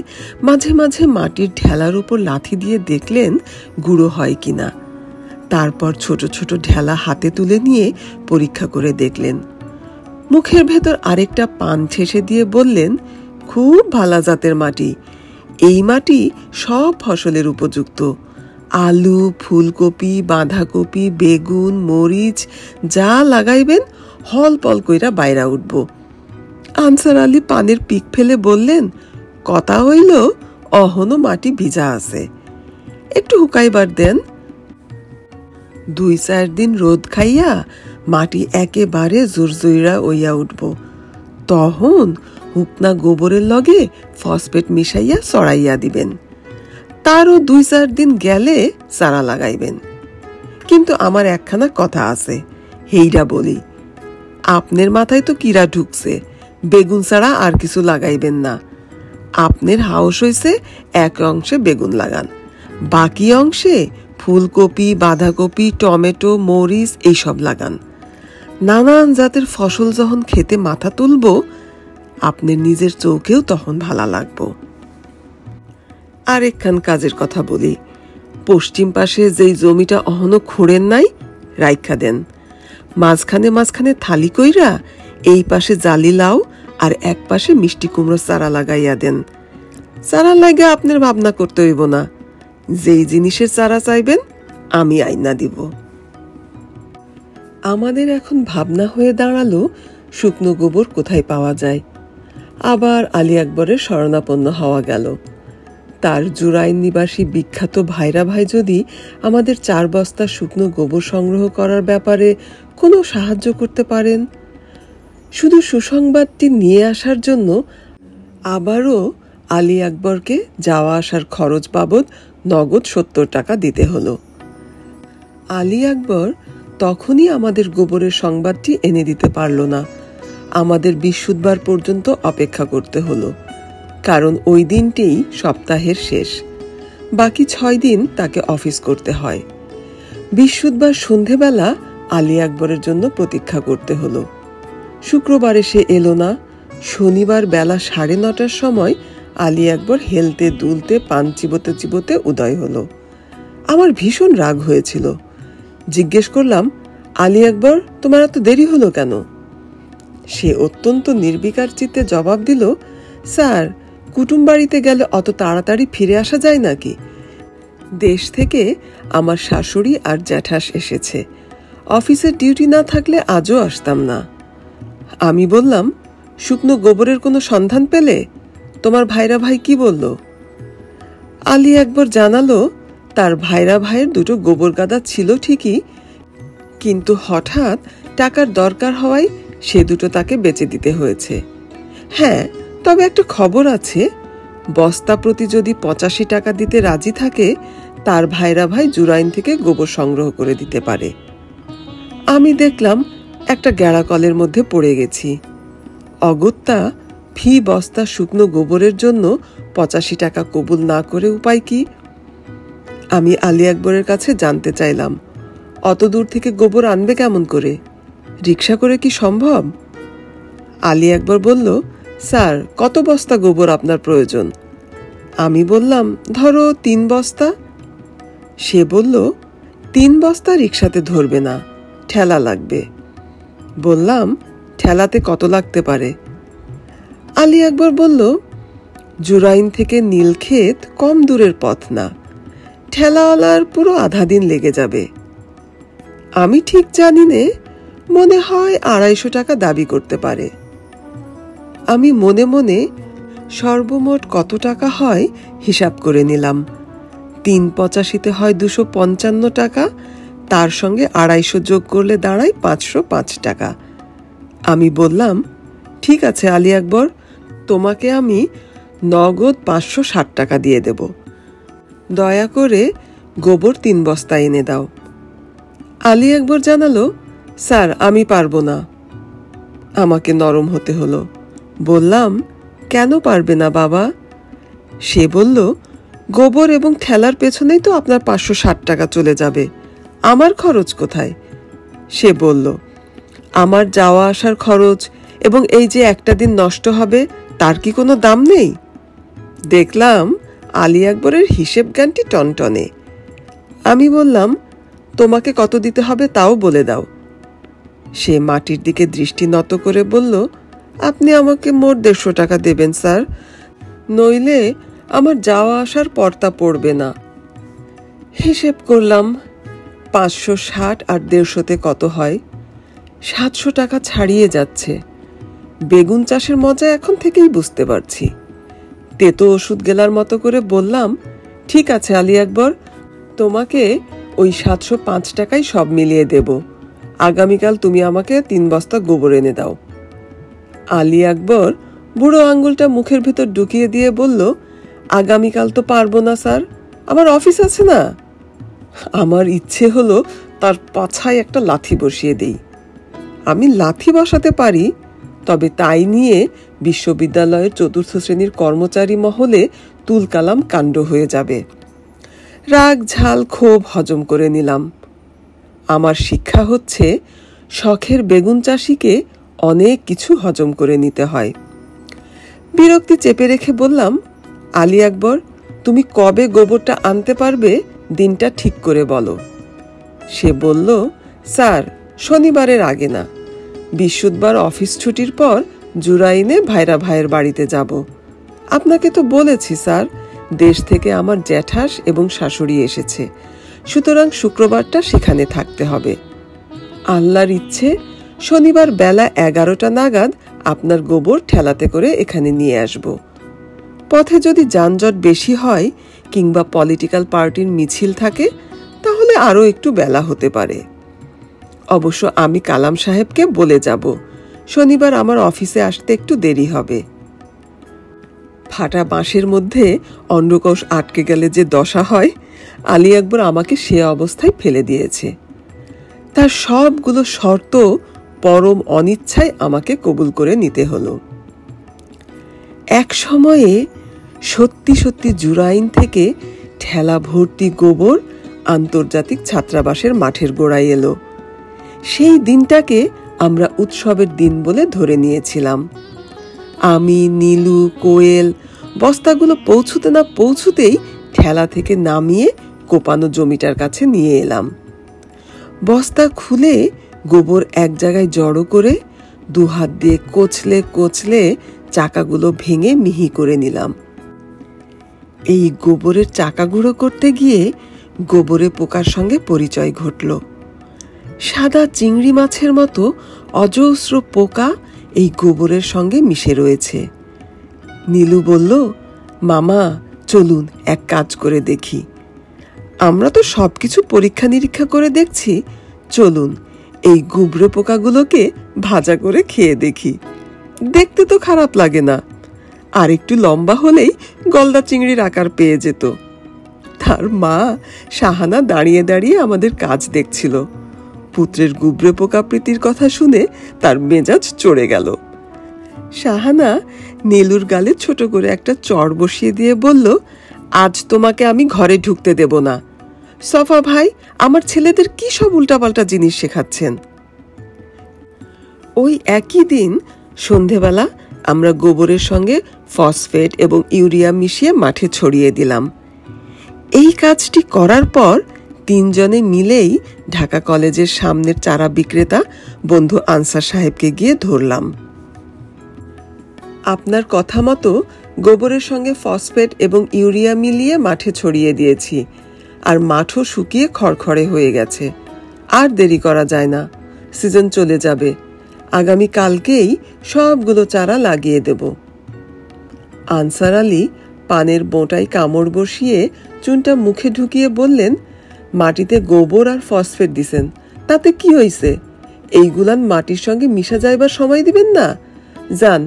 মাঝে মাঝে মাটির ঢেলার উপর লাথি দিয়ে দেখলেন গুঁড়ো হয় কিনা। তারপর ছোট ছোট ঢেলা হাতে তুলে নিয়ে পরীক্ষা করে দেখলেন। মুখের ভেতর আরেকটা পান ঠেসে দিয়ে বললেন, খুব ভালো জাতের মাটি। এই মাটি সব ফসলের উপযুক্ত। আলু, ফুলকপি, বাঁধাকপি, বেগুন, মরিচ যা লাগাইবেন হল পল কইরা বাইরা উঠব। আনসার আলী পানের পিক ফেলে বললেন, কথা হইল অহনো মাটি ভিজা আছে, একটু হুকাইবার দেন। 2-4 দিন রোদ খাইয়া মাটি একেবারে জুরজুইরা হইয়া উঠব। তখন হুকনা গোবরের লগে ফসফেট মিশাইয়া চড়াইয়া দিবেন। তারও 2-4 দিন গেলে চারা লাগাইবেন। কিন্তু আমার একখানা কথা আছে, হেইরা বলি। আপনার মাথায় তো কিরা ঢুকছে, বেগুন ছাড়া আর কিছু লাগাইবেন না। আপনার হাউস হইছে এক অংশে বেগুন লাগান, বাকি অংশে ফুলকপি, বাঁধাকপি, টমেটো, মরিচ এইসব লাগান। নানান জাতের ফসল যখন খেতে মাথা তুলব, আপনার নিজের চোখেও তখন ভালো লাগবো। আরেকখান কাজের কথা বলি, পশ্চিম পাশে যেই জমিটা অহনো খুঁড়েন নাই, রাইখা দেন। মাঝখানে মাঝখানে থালি কইরা এই পাশে জালি লাউ আর এক পাশে মিষ্টি কুমড়ো চারা লাগাইয়া দেন। চারা লাগা আপনার ভাবনা করতে হইব না, যেই জিনিসের চারা চাইবেন আমি আইনা দিব। আমাদের এখন ভাবনা হয়ে দাঁড়ালো শুকনো গোবর কোথায় পাওয়া যায়। আবার আলী আকবরের শরণাপন্ন হওয়া গেল। তার জুরাইন নিবাসী বিখ্যাত ভাইরা ভাই যদি আমাদের 4 বস্তা শুকনো গোবর সংগ্রহ করার ব্যাপারে কোনো সাহায্য করতে পারেন। শুধু সুসংবাদটি নিয়ে আসার জন্য আবারও আলী আকবরকে যাওয়া আসার খরচ বাবদ নগদ 70 টাকা দিতে হলো। আলী আকবর তখনই আমাদের গোবরের সংবাদটি এনে দিতে পারল না। আমাদের বৃহস্পতিবার পর্যন্ত অপেক্ষা করতে হলো, কারণ ওই দিনটিই সপ্তাহের শেষ। বাকি 6 দিন তাকে অফিস করতে হয়। বৃহস্পতিবার সন্ধেবেলা আলী আকবরের জন্য প্রতীক্ষা করতে হলো। শুক্রবারে সে এলো না। শনিবার বেলা 9:30টার সময় আলী আকবর হেলতে দুলতে পান চিবোতে চিবোতে উদয় হলো। আমার ভীষণ রাগ হয়েছিল। জিজ্ঞেস করলাম, আলী আকবর, তোমার এত দেরি হলো কেন? সে অত্যন্ত নির্বিকার চিত্তে জবাব দিল, স্যার, কুটুম বাড়িতে গেলে অত তাড়াতাড়ি ফিরে আসা যায় নাকি? দেশ থেকে আমার শাশুড়ি আর জ্যাঠাস এসেছে। অফিসের ডিউটি না থাকলে আজও আসতাম না। আমি বললাম, শুকনো গোবরের কোনো সন্ধান পেলে? তোমার ভাইরা ভাই কি বলল? আলী আকবর জানালো, তার ভাইরা ভাইয়ের 2টো গোবর গাদা ছিল ঠিকই, কিন্তু হঠাৎ টাকার দরকার হওয়ায় সে 2টো তাকে বেচে দিতে হয়েছে। হ্যাঁ, তবে একটা খবর আছে, বস্তা প্রতি যদি 85 টাকা দিতে রাজি থাকে, তার ভাইরা ভাই জুরাইন থেকে গোবর সংগ্রহ করে দিতে পারে। আমি দেখলাম একটা গ্যাড়াকলের মধ্যে পড়ে গেছি। অগত্যা ফি বস্তা শুকনো গোবরের জন্য 85 টাকা কবুল না করে উপায় কি? আমি আলী আকবরের কাছে জানতে চাইলাম, অত দূর থেকে গোবর আনবে কেমন করে? রিক্সা করে কি সম্ভব? আলী আকবর বলল, স্যার, কত বস্তা গোবর আপনার প্রয়োজন? আমি বললাম, ধরো 3 বস্তা। সে বলল, 3 বস্তা রিক্সাতে ধরবে না, ঠেলা লাগবে। বললাম, ঠেলাতে কত লাগতে পারে? আলী আকবর বলল, জুরাইন থেকে নীলক্ষেত কম দূরের পথ না, ঠেলাওয়ালার পুরো আধা দিন লেগে যাবে। আমি ঠিক জানি নে, মনে হয় 250 টাকা দাবি করতে পারে। আমি মনে মনে সর্বমোট কত টাকা হয় হিসাব করে নিলাম। 385-তে হয় 255 টাকা, তার সঙ্গে 250 যোগ করলে দাঁড়ায় 505 টাকা। আমি বললাম, ঠিক আছে আলী আকবর, তোমাকে আমি নগদ 560 টাকা দিয়ে দেব। দয়া করে গোবর 3 বস্তা এনে দাও। আলী আকবর জানালো, স্যার, আমি পারবো না। আমাকে নরম হতে হলো। বললাম, কেন পারবে না বাবা? সে বলল, গোবর এবং ঠেলার পেছনেই তো আপনার 560 টাকা চলে যাবে, আমার খরচ কোথায়? সে বলল, আমার যাওয়া আসার খরচ এবং এই যে একটা দিন নষ্ট হবে, তার কি কোনো দাম নেই? দেখলাম আলী আকবরের হিসেব জ্ঞানটি টনটনে। আমি বললাম, তোমাকে কত দিতে হবে তাও বলে দাও। সে মাটির দিকে দৃষ্টি নত করে বলল, আপনি আমাকে মোট 150 টাকা দেবেন স্যার, নইলে আমার যাওয়া আসার পর্তা পড়বে না। হিসেব করলাম, 560 আর 150-তে কত হয়? 700 টাকা ছাড়িয়ে যাচ্ছে। বেগুন চাষের মজা এখন থেকেই বুঝতে পারছি। তেতো ওষুধ গেলার মতো করে বললাম, ঠিক আছে আলী আকবর, তোমাকে ওই 705 টাকায় সব মিলিয়ে দেব। আগামীকাল তুমি আমাকে 3 বস্তা গোবর এনে দাও। আলী আকবর বুড়ো আঙ্গুলটা মুখের ভিতর ঢুকিয়ে দিয়ে বলল, আগামীকাল তো পারবো না স্যার, আমার অফিস আছে না। আমার ইচ্ছে হলো তার পাছায় একটা লাথি বসিয়ে দেই। আমি লাথি বসাতে পারি, তবে তাই নিয়ে বিশ্ববিদ্যালয়ের 4র্থ শ্রেণীর কর্মচারী মহলে তুলকালাম কাণ্ড হয়ে যাবে। রাগ ঝাল ক্ষোভ হজম করে নিলাম। আমার শিক্ষা হচ্ছে, শখের বেগুন চাষিকে অনেক কিছু হজম করে নিতে হয়। বিরক্তি চেপে রেখে বললাম, আলী আকবর, তুমি কবে গোবরটা আনতে পারবে, দিনটা ঠিক করে বলো। সে বলল, স্যার, শনিবারের আগে না, বৃহস্পতিবার অফিস ছুটির পর জুরাইনে ভাইরা ভাইয়ের বাড়িতে যাব। আপনাকে তো বলেছি স্যার, দেশ থেকে আমার জ্যাঠাস এবং শাশুড়ি এসেছে, সুতরাং শুক্রবারটা সেখানে থাকতে হবে। আল্লাহর ইচ্ছে শনিবার বেলা 11টা নাগাদ আপনার গোবর ঠেলাতে করে এখানে নিয়ে আসব। পথে যদি যানজট বেশি হয় কিংবা পলিটিক্যাল পার্টির মিছিল থাকে তাহলে আরও একটু বেলা হতে পারে। অবশ্য আমি কালাম সাহেবকে বলে যাব শনিবার আমার অফিসে আসতে একটু দেরি হবে। ফাটা বাঁশের মধ্যে অন্ডকোষ আটকে গেলে যে দশা হয়, আলী আকবর আমাকে সে অবস্থায় ফেলে দিয়েছে। তার সবগুলো শর্ত পরম অনিচ্ছায় আমাকে কবুল করে নিতে হলো। এক সময়ে সত্যি সত্যি জুরাইন থেকে ঠেলা ভর্তি গোবর আন্তর্জাতিক ছাত্রাবাসের মাঠের গোড়ায় এলো। সেই দিনটাকে আমরা উৎসবের দিন বলে ধরে নিয়েছিলাম। আমি, নীলু, কোয়েল বস্তাগুলো পৌঁছতে না পৌঁছতেই ঠেলা থেকে নামিয়ে কোপানো জমিটার কাছে নিয়ে এলাম। বস্তা খুলে গোবর এক জায়গায় জড়ো করে দুহাত দিয়ে কোচলে কোচলে চাকাগুলো ভেঙে মিহি করে নিলাম। এই গোবরের চাকা গুঁড়ো করতে গিয়ে গোবরে পোকার সঙ্গে পরিচয় ঘটল। সাদা চিংড়ি মাছের মতো অজস্র পোকা এই গোবরের সঙ্গে মিশে রয়েছে। নীলু বলল, মামা চলুন এক কাজ করে দেখি। আমরা তো সবকিছু পরীক্ষা নিরীক্ষা করে দেখছি, চলুন এই গুবরে পোকাগুলোকে ভাজা করে খেয়ে দেখি। দেখতে তো খারাপ লাগে না, আর একটু লম্বা হলেই গলদা চিংড়ির আকার পেয়ে যেত। তার মা শাহানা দাঁড়িয়ে দাঁড়িয়ে আমাদের কাজ দেখছিল। পুত্রের গুবরে পোকা প্রীতির কথা শুনে তার মেজাজ চড়ে গেল। শাহানা নীলুর গালে ছোট করে একটা চড় বসিয়ে দিয়ে বলল, আজ তোমাকে আমি ঘরে ঢুকতে দেব না। সফা ভাই আমার ছেলেদের কি সব উল্টাপাল্টা জিনিস শেখাচ্ছেন। ওই একই দিন সন্ধেবেলা আমরা গোবরের সঙ্গে ফসফেট এবং ইউরিয়া মিশিয়ে মাঠে ছড়িয়ে দিলাম। এই কাজটি করার পর তিনজনে মিলেই ঢাকা কলেজের সামনের চারা বিক্রেতা বন্ধু আনসার সাহেবকে গিয়ে ধরলাম। আপনার কথা মতো গোবরের সঙ্গে ফসফেট এবং ইউরিয়া মিলিয়ে মাঠে ছড়িয়ে দিয়েছি, আর মাঠও শুকিয়ে খড়খড়ে হয়ে গেছে। আর দেরি করা যায় না, সিজন চলে যাবে। আগামী কালকেই সবগুলো চারা লাগিয়ে দেব। আনসার আলী পানের বোঁটায় কামড় বসিয়ে চুনটা মুখে ঢুকিয়ে বললেন, মাটিতে গোবর আর ফসফেট দিছেন, তাতে কি হইছে? এইগুলান মাটির সঙ্গে মিশা যাইবার সময় দিবেন না? যান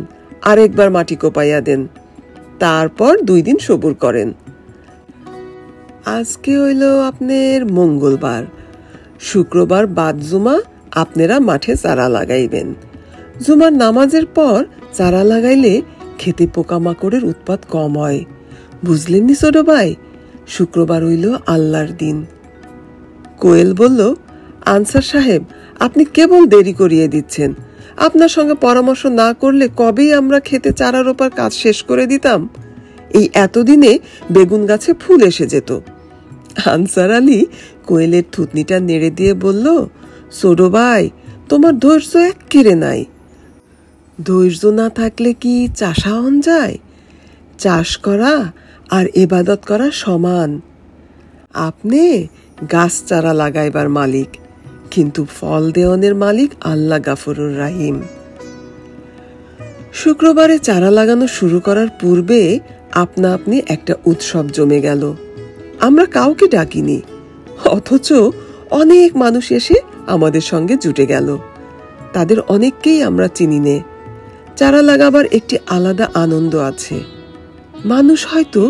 আরেকবার মাটি কোপাইয়া দেন, তারপর 2 দিন সবুর করেন। আজকে হইল আপনার মঙ্গলবার, শুক্রবার বাদ জুমা আপনারা মাঠে চারা লাগাইবেন। জুমার নামাজের পর চারা লাগাইলে খেতে পোকামাকড়ের উৎপাত কম হয়, বুঝলেন নি ছোট ভাই? শুক্রবার হইল আল্লাহর দিন। কোয়েল বলল, আনসার সাহেব আপনি কেবল দেরি করিয়ে দিচ্ছেন। আপনার সঙ্গে পরামর্শ না করলে কবেই আমরা খেতে চারা রোপার কাজ শেষ করে দিতাম। এই এতদিনে বেগুন গাছে ফুল এসে যেত। আনসার আলী কোয়েলের থুতনিটা নেড়ে দিয়ে বলল, ছোট ভাই তোমার ধৈর্য এক্কেরে নাই। ধৈর্য না থাকলে কি চাষা হন যায়? চাষ করা আর ইবাদত করা সমান। আপনি গাছ চারা লাগাইবার মালিক, কিন্তু ফল দেওয়ানের মালিক আল্লাহ গাফুরুর রাহিম। শুক্রবারে চারা লাগানো শুরু করার পূর্বে আপনা আপনি একটা উৎসব জমে গেল। আমরা কাউকে ডাকিনি, অথচ অনেক মানুষ এসে আমাদের সঙ্গে জুটে গেল। তাদের অনেককেই আমরা চিনি নে। চারা লাগাবার একটি আলাদা আনন্দ আছে। মানুষ হয়তো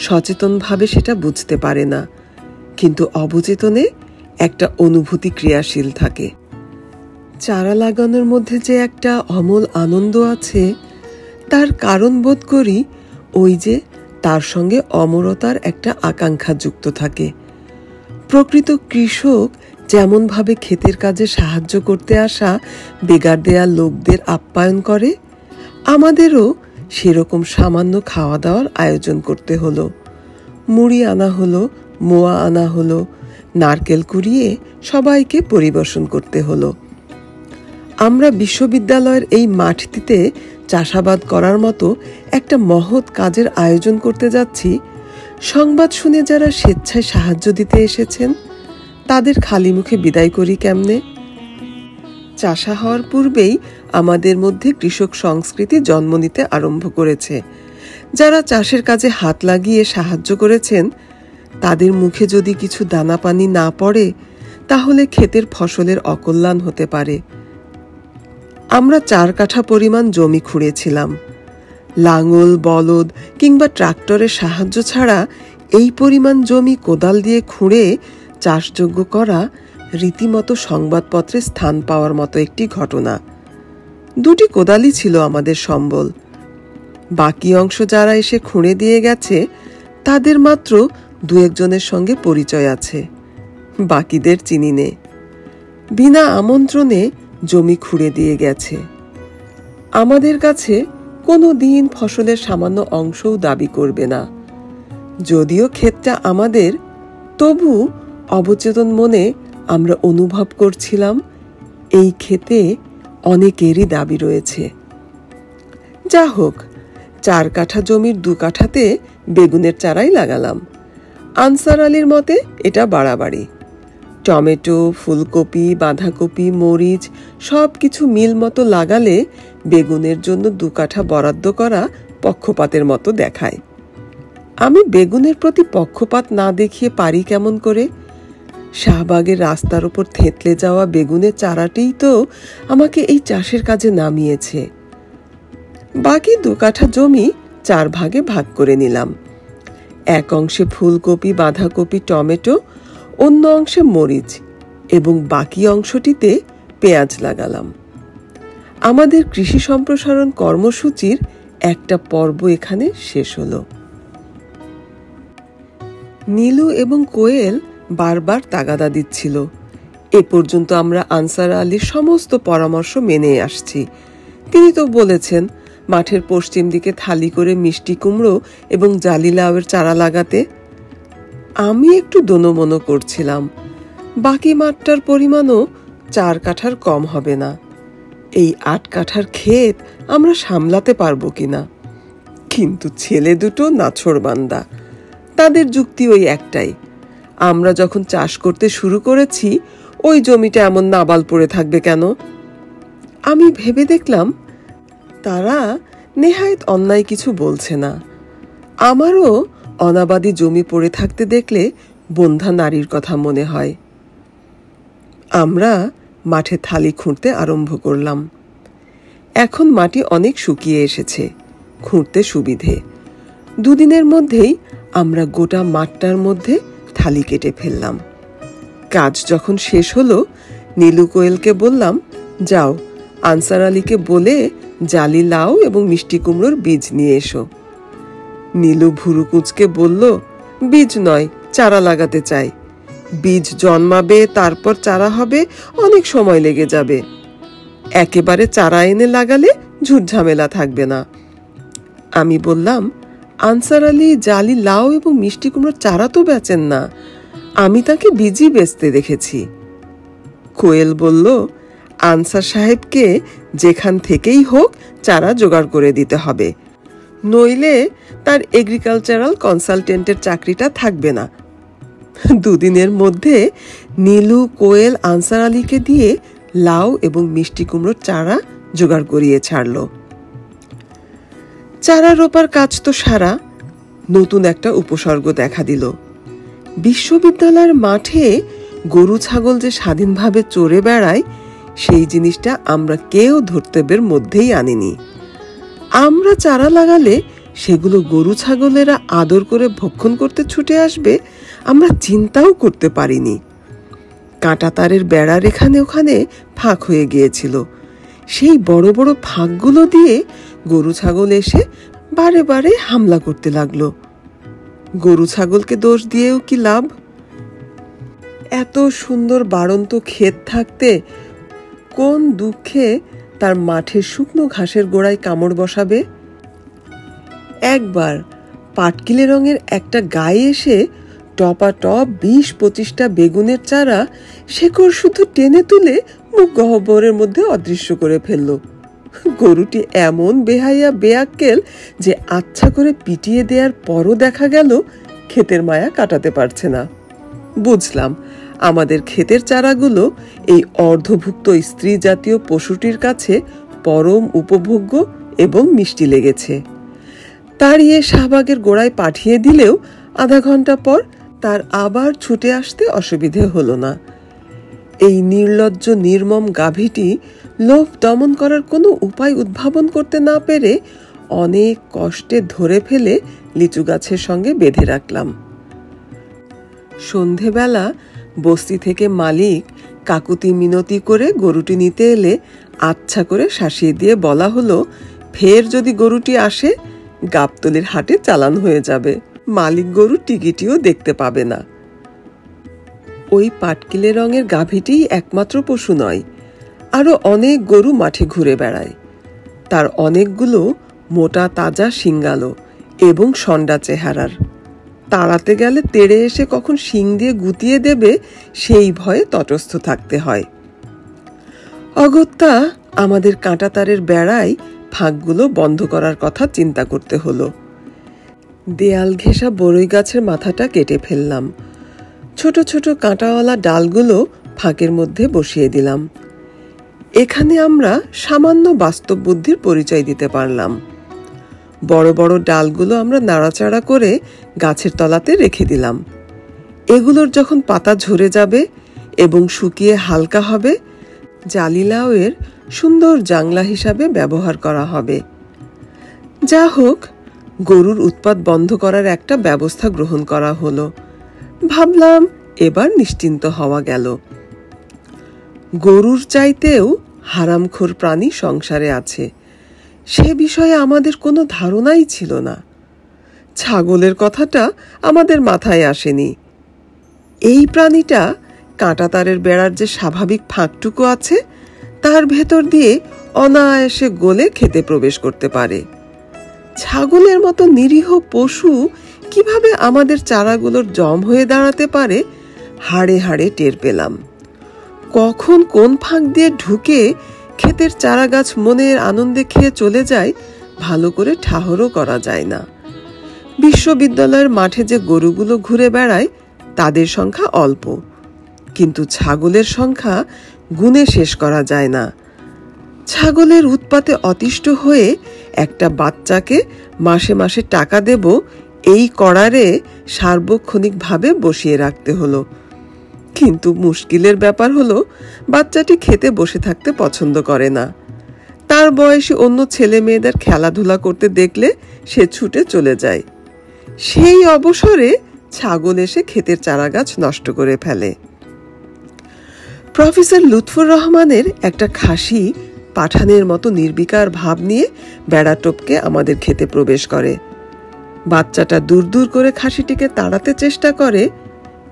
সচেতনভাবে সেটা বুঝতে পারে না, কিন্তু অবচেতনে একটা অনুভূতি ক্রিয়াশীল থাকে। চারা লাগানোর মধ্যে যে একটা অমল আনন্দ আছে, তার কারণ বোধ করি ওই যে তার সঙ্গে অমরতার একটা আকাঙ্ক্ষা যুক্ত থাকে। প্রকৃত কৃষক যেমনভাবে ক্ষেতের কাজে সাহায্য করতে আসা বেগার দেয়া লোকদের আপ্যায়ন করে, আমাদেরও সেরকম সামান্য খাওয়া দাওয়ার আয়োজন করতে হলো। মুড়ি আনা হলো, মোয়া আনা হলো, নারকেল কুড়িয়ে সবাইকে পরিবেশন করতে হলো। আমরা বিশ্ববিদ্যালয়ের এই মাঠটিতে চাষাবাদ করার মতো একটা মহৎ কাজের আয়োজন করতে যাচ্ছি, সংবাদ শুনে যারা স্বেচ্ছায় সাহায্য দিতে এসেছেন তাদের খালি মুখে বিদায় করি কেমনে? চাষা হওয়ার পূর্বেই আমাদের মধ্যে কৃষক সংস্কৃতি জন্ম নিতে আরম্ভ করেছে। যারা চাষের কাজে হাত লাগিয়ে সাহায্য করেছেন তাদের মুখে যদি কিছু দানা পানি না পড়ে তাহলে ক্ষেতের ফসলের অকল্যাণ হতে পারে। আমরা 4 কাঠা পরিমাণ জমি খুঁড়েছিলাম। লাঙল, বলদ কিংবা ট্রাক্টরের সাহায্য ছাড়া এই পরিমাণ জমি কোদাল দিয়ে খুঁড়ে চাষযোগ্য করা রীতিমতো সংবাদপত্রে স্থান পাওয়ার মতো একটি ঘটনা। 2টি কোদালই ছিল আমাদের সম্বল। বাকি অংশ যারা এসে খুঁড়ে দিয়ে গেছে তাদের মাত্র 2-1 জনের সঙ্গে পরিচয় আছে, বাকিদের চিনি নে। বিনা আমন্ত্রণে জমি খুঁড়ে দিয়ে গেছে। আমাদের কাছে কোনো দিন ফসলের সামান্য অংশও দাবি করবে না। যদিও ক্ষেতটা আমাদের, তবু অবচেতন মনে আমরা অনুভব করছিলাম এই ক্ষেতে অনেকেরই দাবি রয়েছে। যা হোক, 4 কাঠা জমির 2 কাঠাতে বেগুনের চারাই লাগালাম। আনসার আলীর মতে এটা বাড়াবাড়ি। টমেটো, ফুলকপি, বাঁধাকপি, মরিচ সব কিছু মিল মতো লাগালে বেগুনের জন্য 2 কাঠা বরাদ্দ করা পক্ষপাতের মতো দেখায়। আমি বেগুনের প্রতি পক্ষপাত না দেখিয়ে পারি কেমন করে? শাহবাগের রাস্তার উপর থেতলে যাওয়া বেগুনের চারাটিই তো আমাকে এই চাষের কাজে নামিয়েছে। বাকি 2 কাঠা জমি 4 ভাগে ভাগ করে নিলাম। এক অংশে ফুলকপি, বাঁধাকপি, টমেটো, অন্য অংশে মরিচ এবং বাকি অংশটিতে পেঁয়াজ লাগালাম। আমাদের কৃষি সম্প্রসারণ কর্মসূচির একটা পর্ব এখানে শেষ হলো। নীলু এবং কোয়েল বারবার তাগাদা দিচ্ছিল। এ পর্যন্ত আমরা আনসার আলীর সমস্ত পরামর্শ মেনে আসছি। তিনি তো বলেছেন মাঠের পশ্চিম দিকে থালি করে মিষ্টি কুমড়ো এবং জালি লাউয়ের চারা লাগাতে। আমি একটু দোনোমনো করছিলাম, বাকি মাঠটার পরিমাণও 4 কাঠার কম হবে না। এই 8 কাঠার ক্ষেত আমরা সামলাতে পারবো কিনা। কিন্তু ছেলে দুটো নাছোড়বান্দা, তাদের যুক্তি ওই একটাই, আমরা যখন চাষ করতে শুরু করেছি ওই জমিটা এমন নাবাল পড়ে থাকবে কেন? আমি ভেবে দেখলাম তারা নেহায়েত অন্যায় কিছু বলছে না। আমারও অনাবাদি জমি পড়ে থাকতে দেখলে বন্ধ্যা নারীর কথা মনে হয়। আমরা মাঠে থালি খুঁড়তে আরম্ভ করলাম। এখন মাটি অনেক শুকিয়ে এসেছে, খুঁড়তে সুবিধে। 2 দিনের মধ্যেই আমরা গোটা মাঠটার মধ্যে থালি কেটে ফেললাম। কাজ যখন শেষ হলো, নীলু কোয়েলকে বললাম, যাও আনসার আলীকে বলে জালি লাউ এবং মিষ্টি কুমড়োর বীজ নিয়ে এসো। নীলু ভুরু কুঁচকে বলল, বীজ নয়, চারা লাগাতে চাই। বীজ জন্মাবে, তারপর চারা হবে, অনেক সময় লেগে যাবে। একেবারে চারা এনে লাগালে ঝুট ঝামেলা থাকবে না। আমি বললাম, আনসার আলী জালি লাউ এবং মিষ্টি কুমড়োর চারা তো বেচেন না, আমি তাকে বীজই বেচতে দেখেছি। কোয়েল বলল, আনসার সাহেবকে যেখান থেকেই হোক চারা জোগাড় করে দিতে হবে, নইলে তার এগ্রিকালচারাল কনসালটেন্টের চাকরিটা থাকবে না। 2 দিনের মধ্যে নীলু, কোয়েল আনসার আলীকে দিয়ে লাউ এবং মিষ্টি কুমড়োর চারা জোগাড় করিয়ে ছাড়ল। চারা রোপার কাজ তো সারা, নতুন একটা উপসর্গ দেখা দিল। বিশ্ববিদ্যালয়ের মাঠে গরু ছাগল যে স্বাধীনভাবে চড়ে বেড়ায়, সেই জিনিসটা আমরা কেউ ধর্তব্যের মধ্যেই আনিনি। আমরা চারা লাগালে সেগুলো গরু ছাগলেরা আদর করে ভক্ষণ করতে ছুটে আসবে, আমরা চিন্তাও করতে পারিনি। কাঁটা তারের বেড়ার এখানে ওখানে ফাঁক হয়ে গিয়েছিল। সেই বড় বড় ফাঁকগুলো দিয়ে গরু ছাগল এসে বারে বারে হামলা করতে লাগলো। গরু ছাগলকে দোষ দিয়েও কি লাভ? এত সুন্দর বাড়ন্ত ক্ষেত থাকতে কোন দুঃখে তার মাঠের শুকনো ঘাসের গোড়ায় কামড় বসাবে? একবার পাটকিলে রঙের একটা গায়ে এসে টপাটপ 20-25টা বেগুনের চারা শেকড় শুধু টেনে তুলে মুখ গহ্বরের মধ্যে অদৃশ্য করে ফেলল। গরুটি এমন বেহাইয়া বেয়াক্কেল যে আচ্ছা করে পিটিয়ে দেওয়ার পরও দেখা গেল ক্ষেতের মায়া কাটাতে পারছে না। বুঝলাম আমাদের ক্ষেতের চারাগুলো এই অর্ধভুক্ত স্ত্রী জাতীয় পশুটির কাছে পরম উপভোগ্য এবং মিষ্টি লেগেছে। তাড়িয়ে শাহবাগের গোড়ায় পাঠিয়ে দিলেও আধা ঘন্টা পর তার আবার ছুটে আসতে অসুবিধে হলো না। এই নির্লজ্জ নির্মম গাভীটি লোভ দমন করার কোনো উপায় উদ্ভাবন করতে না পেরে অনেক কষ্টে ধরে ফেলে লিচু গাছের সঙ্গে বেঁধে রাখলাম। সন্ধেবেলা বস্তি থেকে মালিক কাকুতি মিনতি করে গরুটি নিতে এলে আচ্ছা করে শাসিয়ে দিয়ে বলা হলো, ফের যদি গরুটি আসে গাবতলির হাটে চালান হয়ে যাবে, মালিক গরুর টিকিটিও দেখতে পাবে না। ওই পাটকিলে রঙের গাভীটিই একমাত্র পশু নয়, আরো অনেক গরু মাঠে ঘুরে বেড়ায়। তার অনেকগুলো মোটা তাজা শিংগালো এবং সন্ডা চেহারার। তাড়াতে গেলে তেড়ে এসে কখন শিং দিয়ে গুতিয়ে দেবে সেই ভয়ে তটস্থ থাকতে হয়। অগত্যা আমাদের কাঁটাতারের বেড়ায় ফাঁকগুলো বন্ধ করার কথা চিন্তা করতে হলো। দেয়াল ঘেঁষা বড়ই গাছের মাথাটা কেটে ফেললাম। ছোট ছোট কাঁটাওয়ালা ডালগুলো ফাঁকের মধ্যে বসিয়ে দিলাম। এখানে আমরা সামান্য বাস্তব বুদ্ধির পরিচয় দিতে পারলাম। বড় বড় ডালগুলো আমরা নাড়াচাড়া করে গাছের তলাতে রেখে দিলাম। এগুলোর যখন পাতা ঝরে যাবে এবং শুকিয়ে হালকা হবে, জালিলাওয়ের সুন্দর জাংলা হিসাবে ব্যবহার করা হবে। যা হোক, গরুর উৎপাত বন্ধ করার একটা ব্যবস্থা গ্রহণ করা হলো। ভাবলাম এবার নিশ্চিন্ত হওয়া গেল। গরুর চাইতেও হারামখোর প্রাণী সংসারে আছে, সে বিষয়ে আমাদের কোনো ধারণাই ছিল না। ছাগলের কথাটা আমাদের মাথায় আসেনি। এই প্রাণীটা কাঁটাতারের বেড়ার যে স্বাভাবিক ফাঁকটুকু আছে তার ভেতর দিয়ে অনায়াসে গলে খেতে প্রবেশ করতে পারে। ছাগলের মতো নিরীহ পশু কিভাবে আমাদের চারাগুলোর জম হয়ে দাঁড়াতে পারে হাড়ে হাড়ে টের পেলাম। কখন কোন ফাঁক দিয়ে ঢুকে ক্ষেতের চারা গাছ মনের আনন্দে খেয়ে চলে যায় ভালো করে ঠাহরও করা যায় না। বিশ্ববিদ্যালয়ের মাঠে যে গরুগুলো ঘুরে বেড়ায় তাদের সংখ্যা অল্প, কিন্তু ছাগলের সংখ্যা গুণে শেষ করা যায় না। ছাগলের উৎপাতে অতিষ্ঠ হয়ে একটা বাচ্চাকে মাসে মাসে টাকা দেব এই করারে সার্বক্ষণিকভাবে বসিয়ে রাখতে হলো। কিন্তু মুশকিলের ব্যাপার হলো বাচ্চাটি খেতে বসে থাকতে পছন্দ করে না। তার বয়সী অন্য ছেলে মেয়েদের খেলাধুলা করতে দেখলে সে ছুটে চলে যায়। সেই অবসরে ছাগল এসে ক্ষেতের চারাগাছ নষ্ট করে ফেলে। প্রফেসর লুৎফর রহমানের একটা খাসি পাঠানের মতো নির্বিকার ভাব নিয়ে বেড়া টপকে আমাদের ক্ষেতে প্রবেশ করে। বাচ্চাটা দূর দূর করে খাসিটিকে তাড়াতে চেষ্টা করে।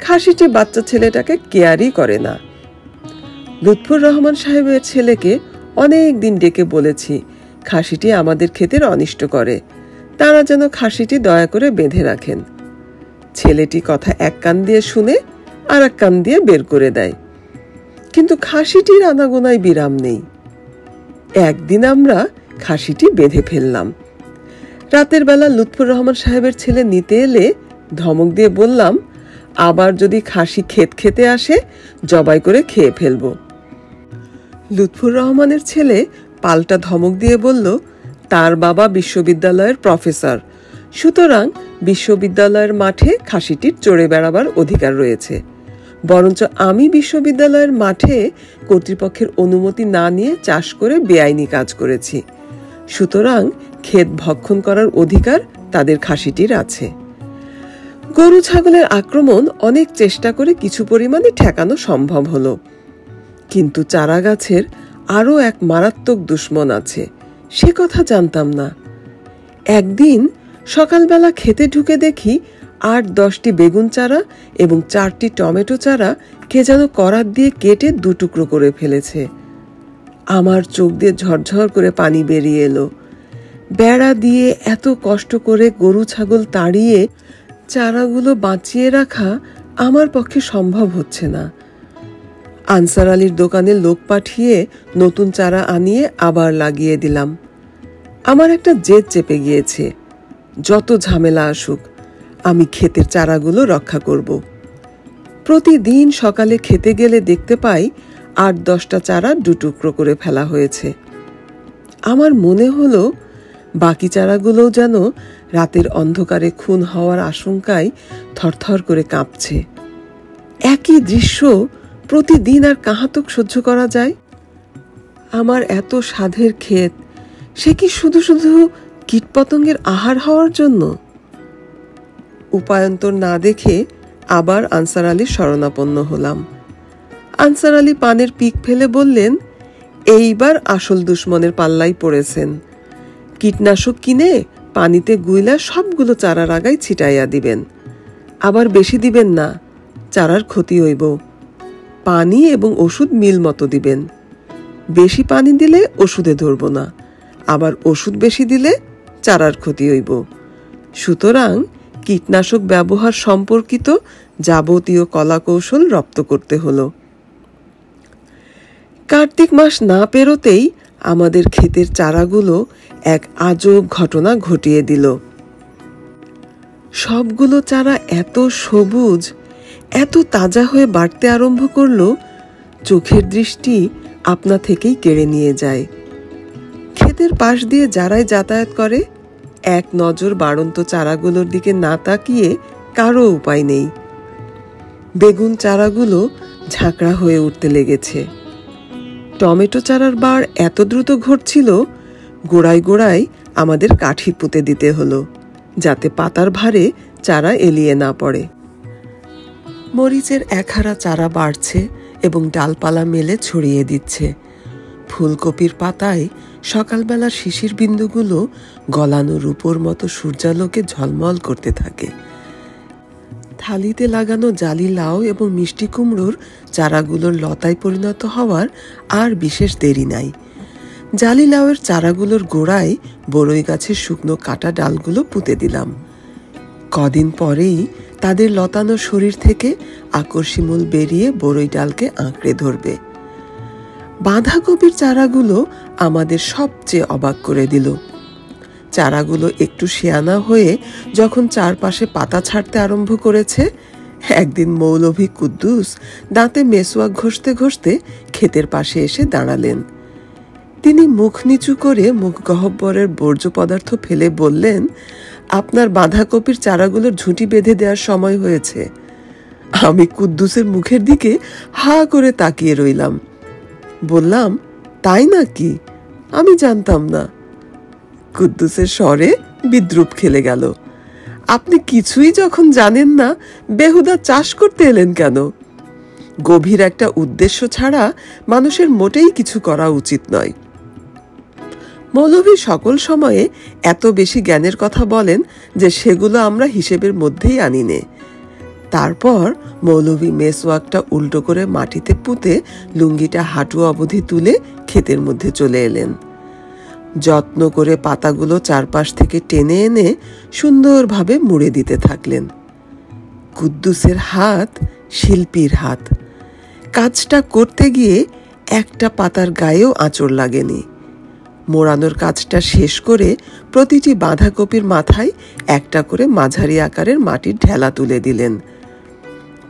খাসিটি বাচ্চা ছেলেটাকে কেয়ারই করে না। লুৎফর রহমান সাহেবের ছেলেকে অনেক দিন ডেকে বলেছি খাসিটি আমাদের ক্ষেতের অনিষ্ট করে, তারা যেন খাসিটি দয়া করে বেঁধে রাখেন। ছেলেটি কথা এক কান দিয়ে শুনে আর এক কান দিয়ে বের করে দেয়, কিন্তু খাসিটির আনাগোনায় বিরাম নেই। একদিন আমরা খাসিটি বেঁধে ফেললাম। রাতের বেলা লুৎফর রহমান সাহেবের ছেলে নিতে এলে ধমক দিয়ে বললাম, আবার যদি খাসি ক্ষেত খেতে আসে জবাই করে খেয়ে ফেলবো। লুৎফর রহমানের ছেলে পাল্টা ধমক দিয়ে বলল, তার বাবা বিশ্ববিদ্যালয়ের প্রফেসর, সুতরাং বিশ্ববিদ্যালয়ের মাঠে খাসিটির চড়ে বেড়াবার অধিকার রয়েছে। বরঞ্চ আমি বিশ্ববিদ্যালয়ের মাঠে কর্তৃপক্ষের অনুমতি না নিয়ে চাষ করে বেআইনি কাজ করেছি, সুতরাং ক্ষেত ভক্ষণ করার অধিকার তাদের খাসিটির আছে। গরু ছাগলের আক্রমণ অনেক চেষ্টা করে কিছু পরিমাণে ঠেকানো সম্ভব হলো, কিন্তু চারা গাছের আরো এক মারাত্মক দুশ্মন আছে, সে কথা জানতাম না। একদিন সকালবেলা খেতে ঢুকে দেখি 8-10টি বেগুন চারা এবং 4টি টমেটো চারা কে যেন করাত দিয়ে কেটে 2 টুকরো করে ফেলেছে। আমার চোখ দিয়ে ঝরঝর করে পানি বেরিয়ে এলো। বেড়া দিয়ে এত কষ্ট করে গরু ছাগল তাড়িয়ে চারাগুলো বাঁচিয়ে রাখা আমার পক্ষে সম্ভব হচ্ছে না। আনসার আলীর দোকানে লোক পাঠিয়ে নতুন চারা আনিয়ে আবার লাগিয়ে দিলাম। আমার একটা জেদ চেপে গিয়েছে, যত ঝামেলা আসুক আমি ক্ষেতের চারাগুলো রক্ষা করব। প্রতিদিন সকালে খেতে গেলে দেখতে পাই 8-10টা চারা দুটুকরো করে ফেলা হয়েছে। আমার মনে হলো বাকি চারাগুলোও যেন রাতের অন্ধকারে খুন হওয়ার আশঙ্কায় থরথর করে কাঁপছে। একই দৃশ্য প্রতিদিন আর কাহাতক সহ্য করা যায়? আমার এত সাধের ক্ষেত, সে কি শুধু শুধু কীটপতঙ্গের আহার হওয়ার জন্য? উপায়ন্তর না দেখে আবার আনসার আলীর শরণাপন্ন হলাম। আনসার আলী পানের পিক ফেলে বললেন, এইবার আসল দুশ্মনের পাল্লাই পড়েছেন। কীটনাশক কিনে পানিতে গুইলা সবগুলো চারার আগায় ছিটাইয়া দিবেন। আবার বেশি দিবেন না, চারার ক্ষতি হইব। পানি এবং ওষুধ মিল মতো দিবেন। বেশি পানি দিলে ওষুধে ধরব না, আবার ওষুধ বেশি দিলে চারার ক্ষতি হইব। সুতরাং কীটনাশক ব্যবহার সম্পর্কিত যাবতীয় কলাকৌশল রপ্ত করতে হলো। কার্তিক মাস না পেরোতেই আমাদের ক্ষেতের চারাগুলো এক আজব ঘটনা ঘটিয়ে দিল। সবগুলো চারা এত সবুজ, এত তাজা হয়ে বাড়তে আরম্ভ করলো, চোখের দৃষ্টি আপনা থেকেই কেড়ে নিয়ে যায়। ক্ষেতের পাশ দিয়ে যারাই যাতায়াত করে এক নজর বাড়ন্ত চারাগুলোর দিকে না তাকিয়ে কারো উপায় নেই। বেগুন চারাগুলো ঝাঁকড়া হয়ে উঠতে লেগেছে। টমেটো চারার বাড় এত দ্রুত ঘটছিল, গোড়ায় গোড়ায় আমাদের কাঠি পুঁতে দিতে হলো, যাতে পাতার ভারে চারা এলিয়ে না পড়ে। মরিচের একহারা চারা বাড়ছে এবং ডালপালা মেলে ছড়িয়ে দিচ্ছে। ফুলকপির পাতায় সকালবেলার শিশির বিন্দুগুলো গলানো রূপোর মতো সূর্যালোকে ঝলমল করতে থাকে। থালিতে লাগানো জালি লাউ এবং মিষ্টি কুমড়োর চারাগুলোর লতায় পরিণত হওয়ার আর বিশেষ দেরি নাই। জালি লাউয়ের চারাগুলোর গোড়ায় বড়ই গাছের শুকনো কাটা ডালগুলো পুঁতে দিলাম। কদিন পরেই তাদের লতানো শরীর থেকে আকর্ষিমূল বেরিয়ে বড়ই ডালকে আঁকড়ে ধরবে। বাঁধাকপির চারাগুলো আমাদের সবচেয়ে অবাক করে দিল। চারাগুলো একটু শেয়ানা হয়ে যখন চারপাশে পাতা ছাড়তে আরম্ভ করেছে, একদিন মৌলভী কুদ্দুস দাঁতে মেসওয়াক ঘষতে ঘষতে ক্ষেতের পাশে এসে দাঁড়ালেন। তিনি মুখ নিচু করে মুখ গহ্বরের বর্জ্য পদার্থ ফেলে বললেন, আপনার বাঁধাকপির চারাগুলোর ঝুঁটি বেঁধে দেওয়ার সময় হয়েছে। আমি কুদ্দুসের মুখের দিকে হা করে তাকিয়ে রইলাম। বললাম, তাই নাকি? আমি জানতাম না। কুদ্দুসের স্বরে বিদ্রুপ খেলে গেল। আপনি কিছুই যখন জানেন না, বেহুদা চাষ করতে এলেন কেন? গভীর একটা উদ্দেশ্য ছাড়া মানুষের মোটেই কিছু করা উচিত নয়। মৌলভী সকল সময়ে এত বেশি জ্ঞানের কথা বলেন যে সেগুলো আমরা হিসেবের মধ্যেই আনি নে। তারপর মৌলভী মেসওয়াকটা উল্টো করে মাটিতে পুঁতে লুঙ্গিটা হাঁটু অবধি তুলে ক্ষেতের মধ্যে চলে এলেন। যত্ন করে পাতাগুলো চারপাশ থেকে টেনে এনে সুন্দরভাবে মুড়ে দিতে থাকলেন। কুদ্দুসের হাত শিল্পীর হাত। কাজটা করতে গিয়ে একটা পাতার গায়েও আঁচড় লাগেনি। মোড়ানোর কাজটা শেষ করে প্রতিটি বাঁধাকপির মাথায় একটা করে মাঝারি আকারের মাটির ঢেলা তুলে দিলেন।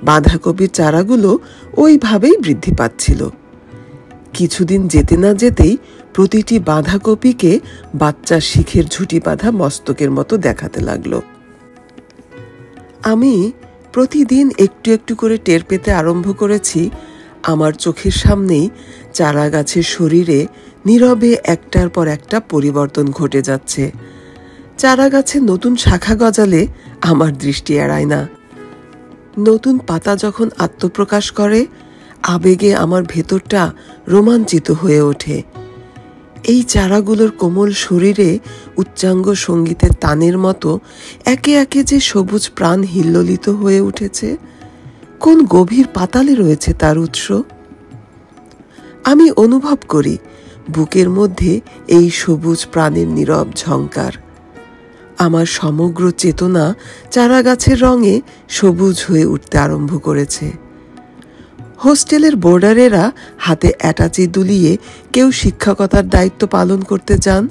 বাঁধাকপির চারাগুলো ওইভাবেই বৃদ্ধি পাচ্ছিল। কিছুদিন যেতে না যেতেই প্রতিটি বাঁধাকপিকে বাচ্চা শিখের ঝুঁটি বাঁধা মস্তকের মতো দেখাতে লাগলো। আমি প্রতিদিন একটু একটু করে টের পেতে আরম্ভ করেছি আমার চোখের সামনেই চারা গাছের শরীরে নীরবে একটার পর একটা পরিবর্তন ঘটে যাচ্ছে। চারা গাছে নতুন শাখা গজালে আমার দৃষ্টি এড়ায় না। নতুন পাতা যখন আত্মপ্রকাশ করে, আবেগে আমার ভেতরটা রোমাঞ্চিত হয়ে ওঠে। এই চারাগুলোর কোমল শরীরে উচ্চাঙ্গ সঙ্গীতের তানের মতো একে একে যে সবুজ প্রাণ হিল্লোলিত হয়ে উঠেছে, কোন গভীর পাতালে রয়েছে তার উৎস। আমি অনুভব করি বুকের মধ্যে এই সবুজ প্রাণের নীরব ঝংকার। আমার সমগ্র চেতনা চারা গাছের রঙে সবুজ হয়ে উঠতে আরম্ভ করেছে। হোস্টেলের বোর্ডারেরা হাতে অ্যাটাচি দুলিয়ে কেউ শিক্ষকতার দায়িত্ব পালন করতে যান,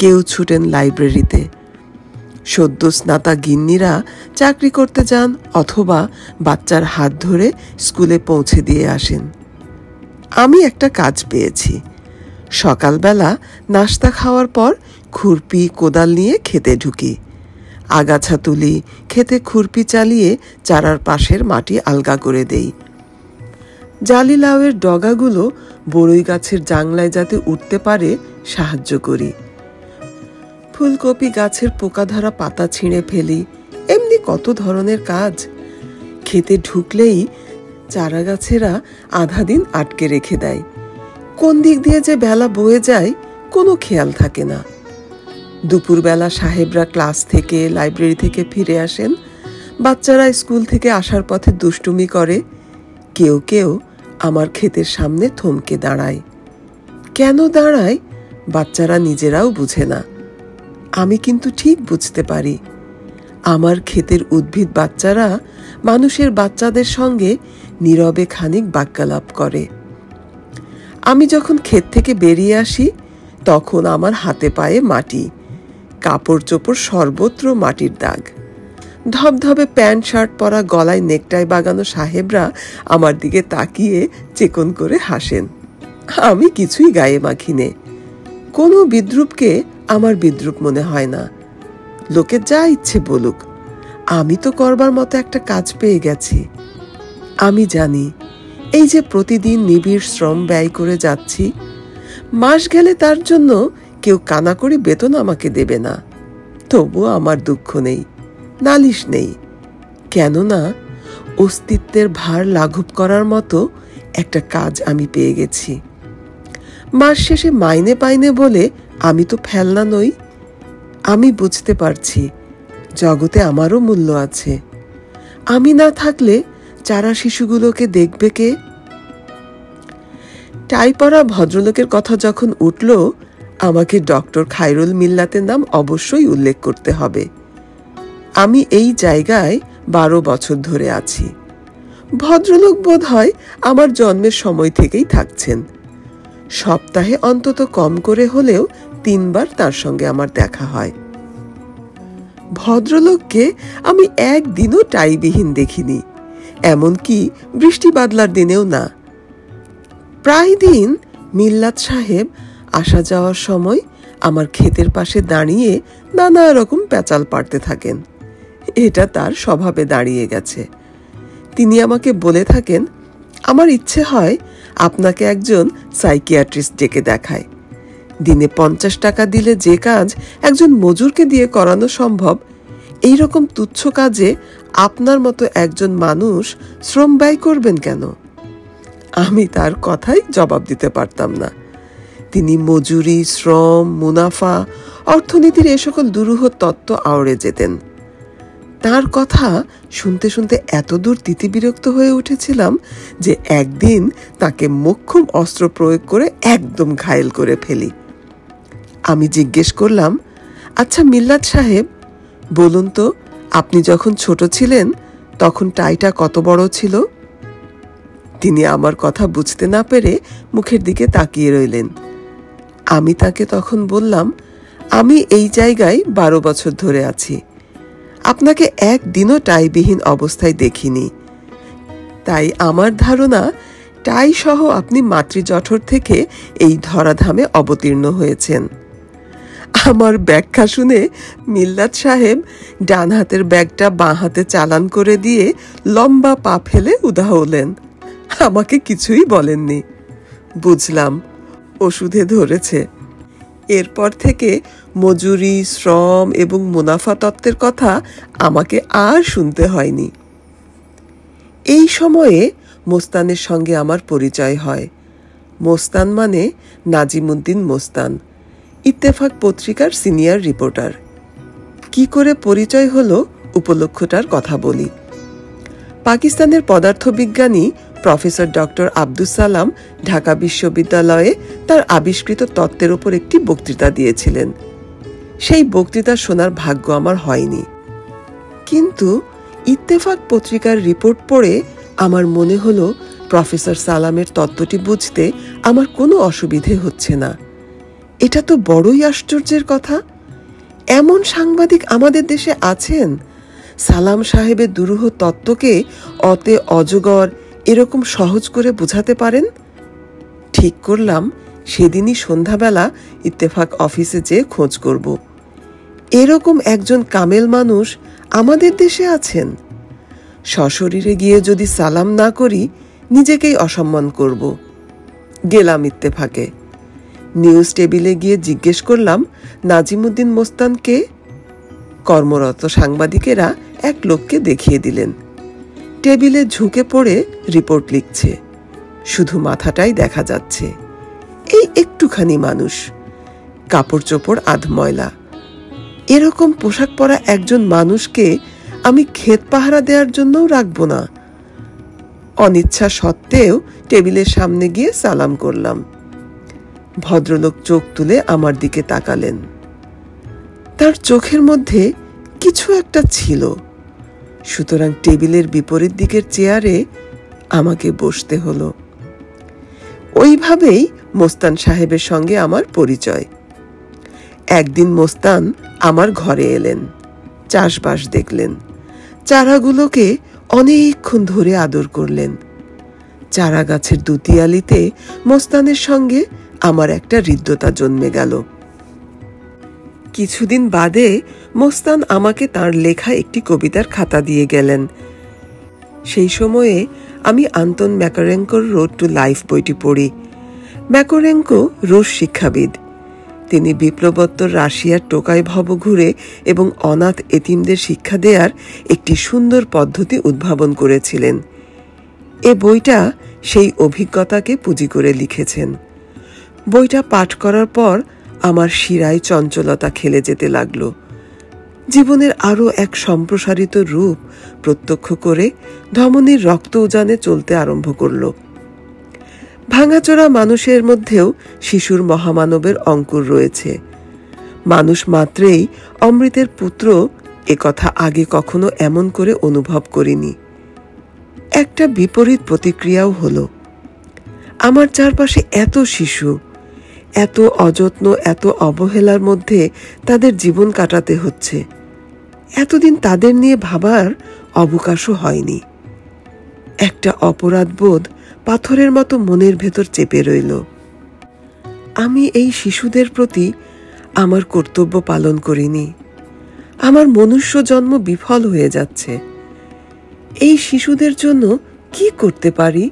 কেউ ছুটেন লাইব্রেরিতে। সদ্য স্নাতা গিন্নিরা চাকরি করতে যান অথবা বাচ্চার হাত ধরে স্কুলে পৌঁছে দিয়ে আসেন। আমি একটা কাজ পেয়েছি। সকালবেলা নাস্তা খাওয়ার পর খুরপি কোদাল নিয়ে খেতে ঢুকি, আগাছা তুলি, খেতে খুরপি চালিয়ে চারার পাশের মাটি আলগা করে দেই। জালি লাউয়ের ডগাগুলো বড়ই গাছের জাংলায় যাতে উঠতে পারে সাহায্য করি। ফুলকপি গাছের পোকা ধরা পাতা ছিঁড়ে ফেলি। এমনি কত ধরনের কাজ। খেতে ঢুকলেই চারা গাছেরা আধা দিন আটকে রেখে দেয়। কোন দিক দিয়ে যে বেলা বয়ে যায় কোনো খেয়াল থাকে না। দুপুরবেলা সাহেবরা ক্লাস থেকে লাইব্রেরি থেকে ফিরে আসেন, বাচ্চারা স্কুল থেকে আসার পথে দুষ্টুমি করে। কেউ কেউ আমার ক্ষেতের সামনে থমকে দাঁড়ায়। কেন দাঁড়ায় বাচ্চারা নিজেরাও বুঝে না, আমি কিন্তু ঠিক বুঝতে পারি। আমার ক্ষেতের উদ্ভিদ বাচ্চারা মানুষের বাচ্চাদের সঙ্গে নীরবে খানিক বাক্যালাপ করে। আমি যখন ক্ষেত থেকে বেরিয়ে আসি তখন আমার হাতে পায়ে মাটি, কাপড় চোপড় সর্বত্র মাটির দাগ। ধবধবে প্যান্ট শার্ট পরা, গলায় নেকটাই বাগানো সাহেবরা আমার দিকে তাকিয়ে চেকন করে হাসেন। আমি কিছুই গায়ে মাখিনে। কোনো বিদ্রুপকে আমার বিদ্রুপ মনে হয় না। লোকে যা ইচ্ছে বলুক, আমি তো করবার মতো একটা কাজ পেয়ে গেছি। আমি জানি এই যে প্রতিদিন নিবিড় শ্রম ব্যয় করে যাচ্ছি, মাস গেলে তার জন্য কেউ কানাকড়ি বেতন আমাকে দেবে না। তবুও আমার দুঃখ নেই, নালিশ নেই। কেননা অস্তিত্বের ভার লাঘব করার মতো একটা কাজ আমি পেয়ে গেছি। মাস শেষে মাইনে পাইনে বলে আমি তো ফেলনা নই। আমি বুঝতে পারছি জগতে আমারও মূল্য আছে। আমি না থাকলে চারা শিশুগুলোকে দেখবে কে? টাই পরা ভদ্রলোকের কথা যখন উঠল, আমাকে ডক্টর খায়রুল মিল্লাতের নাম অবশ্যই উল্লেখ করতে হবে। আমি এই জায়গায় 12 বছর ধরে আছি। ভদ্রলোক বোধ হয় আমার জন্মের সময় থেকেই থাকছেন। সপ্তাহে অন্তত কম করে হলেও 3 বার তার সঙ্গে আমার দেখা হয়। ভদ্রলোককে আমি একদিনও টাইবিহীন দেখিনি, এমনকি বৃষ্টি বাদলার দিনেও না। প্রায় দিন মিল্লাত সাহেব আসা যাওয়ার সময় আমার ক্ষেতের পাশে দাঁড়িয়ে নানা রকম প্যাচাল পাড়তে থাকেন। এটা তার স্বভাবে দাঁড়িয়ে গেছে। তিনি আমাকে বলে থাকেন, আমার ইচ্ছে হয় আপনাকে একজন সাইকিয়াট্রিস্ট ডেকে দেখায়। দিনে 50 টাকা দিলে যে কাজ একজন মজুরকে দিয়ে করানো সম্ভব, এই রকম তুচ্ছ কাজে আপনার মতো একজন মানুষ শ্রম ব্যয় করবেন কেন? আমি তার কথাই জবাব দিতে পারতাম না। তিনি মজুরি, শ্রম, মুনাফা, অর্থনীতির এ সকল দুরূহ তত্ত্ব আওড়ে যেতেন। তার কথা শুনতে শুনতে এতদূর তিতিবিরক্ত হয়ে উঠেছিলাম যে একদিন তাকে মোক্ষম অস্ত্র প্রয়োগ করে একদম ঘায়েল করে ফেলি। আমি জিজ্ঞেস করলাম, আচ্ছা মিল্লাত সাহেব, বলুন তো, আপনি যখন ছোট ছিলেন তখন টাইটা কত বড় ছিল? তিনি আমার কথা বুঝতে না পেরে মুখের দিকে তাকিয়ে রইলেন। আমি তাকে তখন বললাম, আমি এই জায়গায় 12 বছর ধরে আছি, আপনাকে একদিনও টাইবিহীন অবস্থায় দেখিনি। তাই আমার ধারণা টাই সহ আপনি মাতৃজঠর থেকে এই ধরাধামে অবতীর্ণ হয়েছেন। আমার ব্যাখ্যা শুনে মিল্লাত সাহেব ডান হাতের ব্যাগটা বাঁ হাতে চালান করে দিয়ে লম্বা পা ফেলে উধাও হলেন। আমাকে কিছুই বলেননি। বুঝলাম ওষুধে ধরেছে। এরপর থেকে মজুরি, শ্রম এবং মুনাফা তত্ত্বের কথা আমাকে আর শুনতে হয়নি। এই সময়ে মোস্তানের সঙ্গে আমার পরিচয় হয়। মোস্তান মানে নাজিমুদ্দিন মোস্তান, ইত্তেফাক পত্রিকার সিনিয়র রিপোর্টার। কি করে পরিচয় হলো উপলক্ষটার কথা বলি। পাকিস্তানের পদার্থবিজ্ঞানী প্রফেসর ডক্টর আব্দুস সালাম ঢাকা বিশ্ববিদ্যালয়ে তার আবিষ্কৃত তত্ত্বের ওপর একটি বক্তৃতা দিয়েছিলেন। সেই বক্তৃতা শোনার ভাগ্য আমার হয়নি। কিন্তু ইত্তেফাক পত্রিকার রিপোর্ট পড়ে আমার মনে হলো প্রফেসর সালামের তত্ত্বটি বুঝতে আমার কোনো অসুবিধে হচ্ছে না। এটা তো বড়ই আশ্চর্যের কথা। এমন সাংবাদিক আমাদের দেশে আছেন সালাম সাহেবের দুরূহ তত্ত্বকে অতে অজগর এরকম সহজ করে বোঝাতে পারেন। ঠিক করলাম সেদিনই সন্ধ্যাবেলা ইত্তেফাক অফিসে যেয়ে খোঁজ করব। এরকম একজন কামেল মানুষ আমাদের দেশে আছেন। সশরীরে গিয়ে যদি সালাম না করি নিজেকেই অসম্মান করব। গেলাম ইত্তেফাকে। নিউজ টেবিলে গিয়ে জিজ্ঞেস করলাম নাজিমুদ্দিন মোস্তান কে? কর্মরত সাংবাদিকেরা এক লোককে দেখিয়ে দিলেন। টেবিলে ঝুঁকে পড়ে রিপোর্ট লিখছে, শুধু মাথাটাই দেখা যাচ্ছে। এই একটুখানি মানুষ, কাপড় চোপড় আধময়লা। এরকম পোশাক পরা একজন মানুষকে আমি ক্ষেত পাহারা দেওয়ার জন্যও রাখব না। অনিচ্ছা সত্ত্বেও টেবিলের সামনে গিয়ে সালাম করলাম। ভদ্রলোক চোখ তুলে আমার দিকে তাকালেন। তার চোখের মধ্যে কিছু একটা ছিল, সুতরাং টেবিলের বিপরীত দিকের চেয়ারে আমাকে বসতে হলো। ওইভাবেই মোস্তান সাহেবের সঙ্গে আমার পরিচয়। একদিন মোস্তান আমার ঘরে এলেন, চাষবাস দেখলেন, চারাগুলোকে অনেকক্ষণ ধরে আদর করলেন। চারা গাছের দুতিয়ালিতে মোস্তানের সঙ্গে আমার একটা হৃদ্যতা জন্মে গেল। কিছুদিন বাদে মোস্তান আমাকে তার লেখা একটি কবিতার খাতা দিয়ে গেলেন। সেই সময়ে আমি আন্তন ম্যাকারেঙ্কোর রোড টু লাইফ বইটি পড়ি। ম্যাকারেঙ্কো রুশ শিক্ষাবিদ। তিনি বিপ্লবোত্তর রাশিয়ার টোকাই ভব ঘুরে এবং অনাথ এতিমদের শিক্ষা দেওয়ার একটি সুন্দর পদ্ধতি উদ্ভাবন করেছিলেন। এ বইটা সেই অভিজ্ঞতাকে পুঁজি করে লিখেছেন। বইটা পাঠ করার পর আমার শিরায় চঞ্চলতা খেলে যেতে লাগল। জীবনের আরও এক সম্প্রসারিত রূপ প্রত্যক্ষ করে ধমনীর রক্ত উজানে চলতে আরম্ভ করল। ভাঙাচোরা মানুষের মধ্যেও শিশুর মহামানবের অঙ্কুর রয়েছে। মানুষ মাত্রেই অমৃতের পুত্র, একথা আগে কখনো এমন করে অনুভব করিনি। একটা বিপরীত প্রতিক্রিয়াও হলো। আমার চারপাশে এত শিশু, এত অযত্ন, এত অবহেলার মধ্যে তাদের জীবন কাটাতে হচ্ছে। এতদিন তাদের নিয়ে ভাবার অবকাশও হয়নি। একটা অপরাধ বোধ পাথরের মতো মনের ভেতর চেপে রইল। আমি এই শিশুদের প্রতি আমার কর্তব্য পালন করিনি। আমার মনুষ্য জন্ম বিফল হয়ে যাচ্ছে। এই শিশুদের জন্য কি করতে পারি,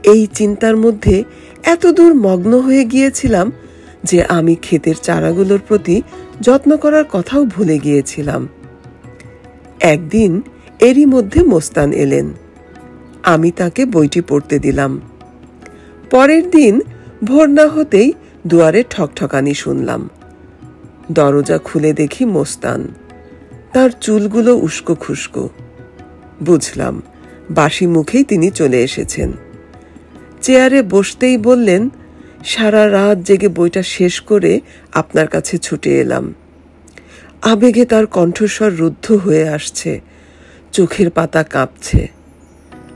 এই চিন্তার মধ্যে এত দূর মগ্ন হয়ে গিয়েছিলাম যে আমি ক্ষেতের চারাগুলোর প্রতি যত্ন করার কথাও ভুলে গিয়েছিলাম। একদিন এরই মধ্যে মোস্তান এলেন। আমি তাকে বইটি পড়তে দিলাম। পরের দিন ভোর না হতেই দুয়ারে ঠকঠকানি শুনলাম। দরজা খুলে দেখি মোস্তান। তার চুলগুলো উস্কো খুস্কো। বুঝলাম বাসি মুখেই তিনি চলে এসেছেন। চেয়ারে বসতেই বললেন, সারা রাত জেগে বইটা শেষ করে আপনার কাছে ছুটে এলাম। আবেগে তার কণ্ঠস্বর রুদ্ধ হয়ে আসছে, চোখের পাতা কাঁপছে।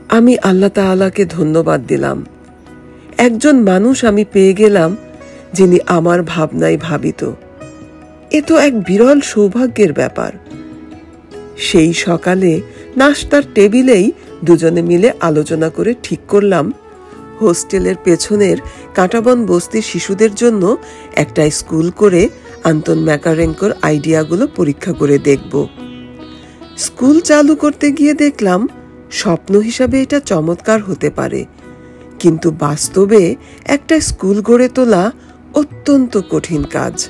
আমি আল্লাহ তাআলাকে ধন্যবাদ দিলাম। একজন মানুষ আমি পেয়ে গেলাম যিনি আমার ভাবনায় ভাবিত। এ তো এক বিরল সৌভাগ্যের ব্যাপার। সেই সকালে নাশতার টেবিলেই দুজনে মিলে আলোচনা করে ঠিক করলাম হোস্টেলের পেছনের কাঁটাবন বস্তির শিশুদের জন্য একটা স্কুল করে আন্তন ম্যাকারেঙ্কোর আইডিয়াগুলো পরীক্ষা করে দেখব। স্কুল চালু করতে গিয়ে দেখলাম স্বপ্ন হিসাবে এটা চমৎকার হতে পারে, কিন্তু বাস্তবে একটা স্কুল গড়ে তোলা অত্যন্ত কঠিন কাজ।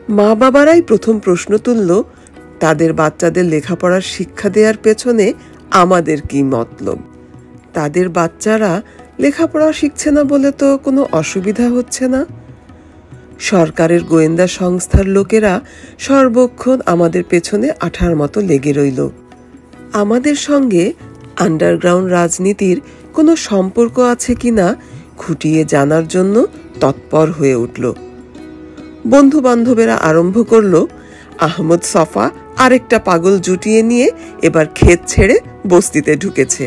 মা বাবারাই প্রথম প্রশ্ন তুলল, তাদের বাচ্চাদের লেখাপড়ার শিক্ষা দেওয়ার পেছনে আমাদের কি মতলব? তাদের বাচ্চারা লেখাপড়া শিখছে না বলে তো কোনো অসুবিধা হচ্ছে না। সরকারের গোয়েন্দা সংস্থার লোকেরা সর্বক্ষণ আমাদের পেছনে আঠার মতো লেগে রইল। আমাদের সঙ্গে আন্ডারগ্রাউন্ড রাজনীতির কোনো সম্পর্ক আছে কিনা খুঁটিয়ে জানার জন্য তৎপর হয়ে উঠল। বন্ধু বান্ধবেরা আরম্ভ করলো আহমদ সফা আরেকটা পাগল জুটিয়ে নিয়ে এবার ক্ষেত ছেড়ে বস্তিতে ঢুকেছে।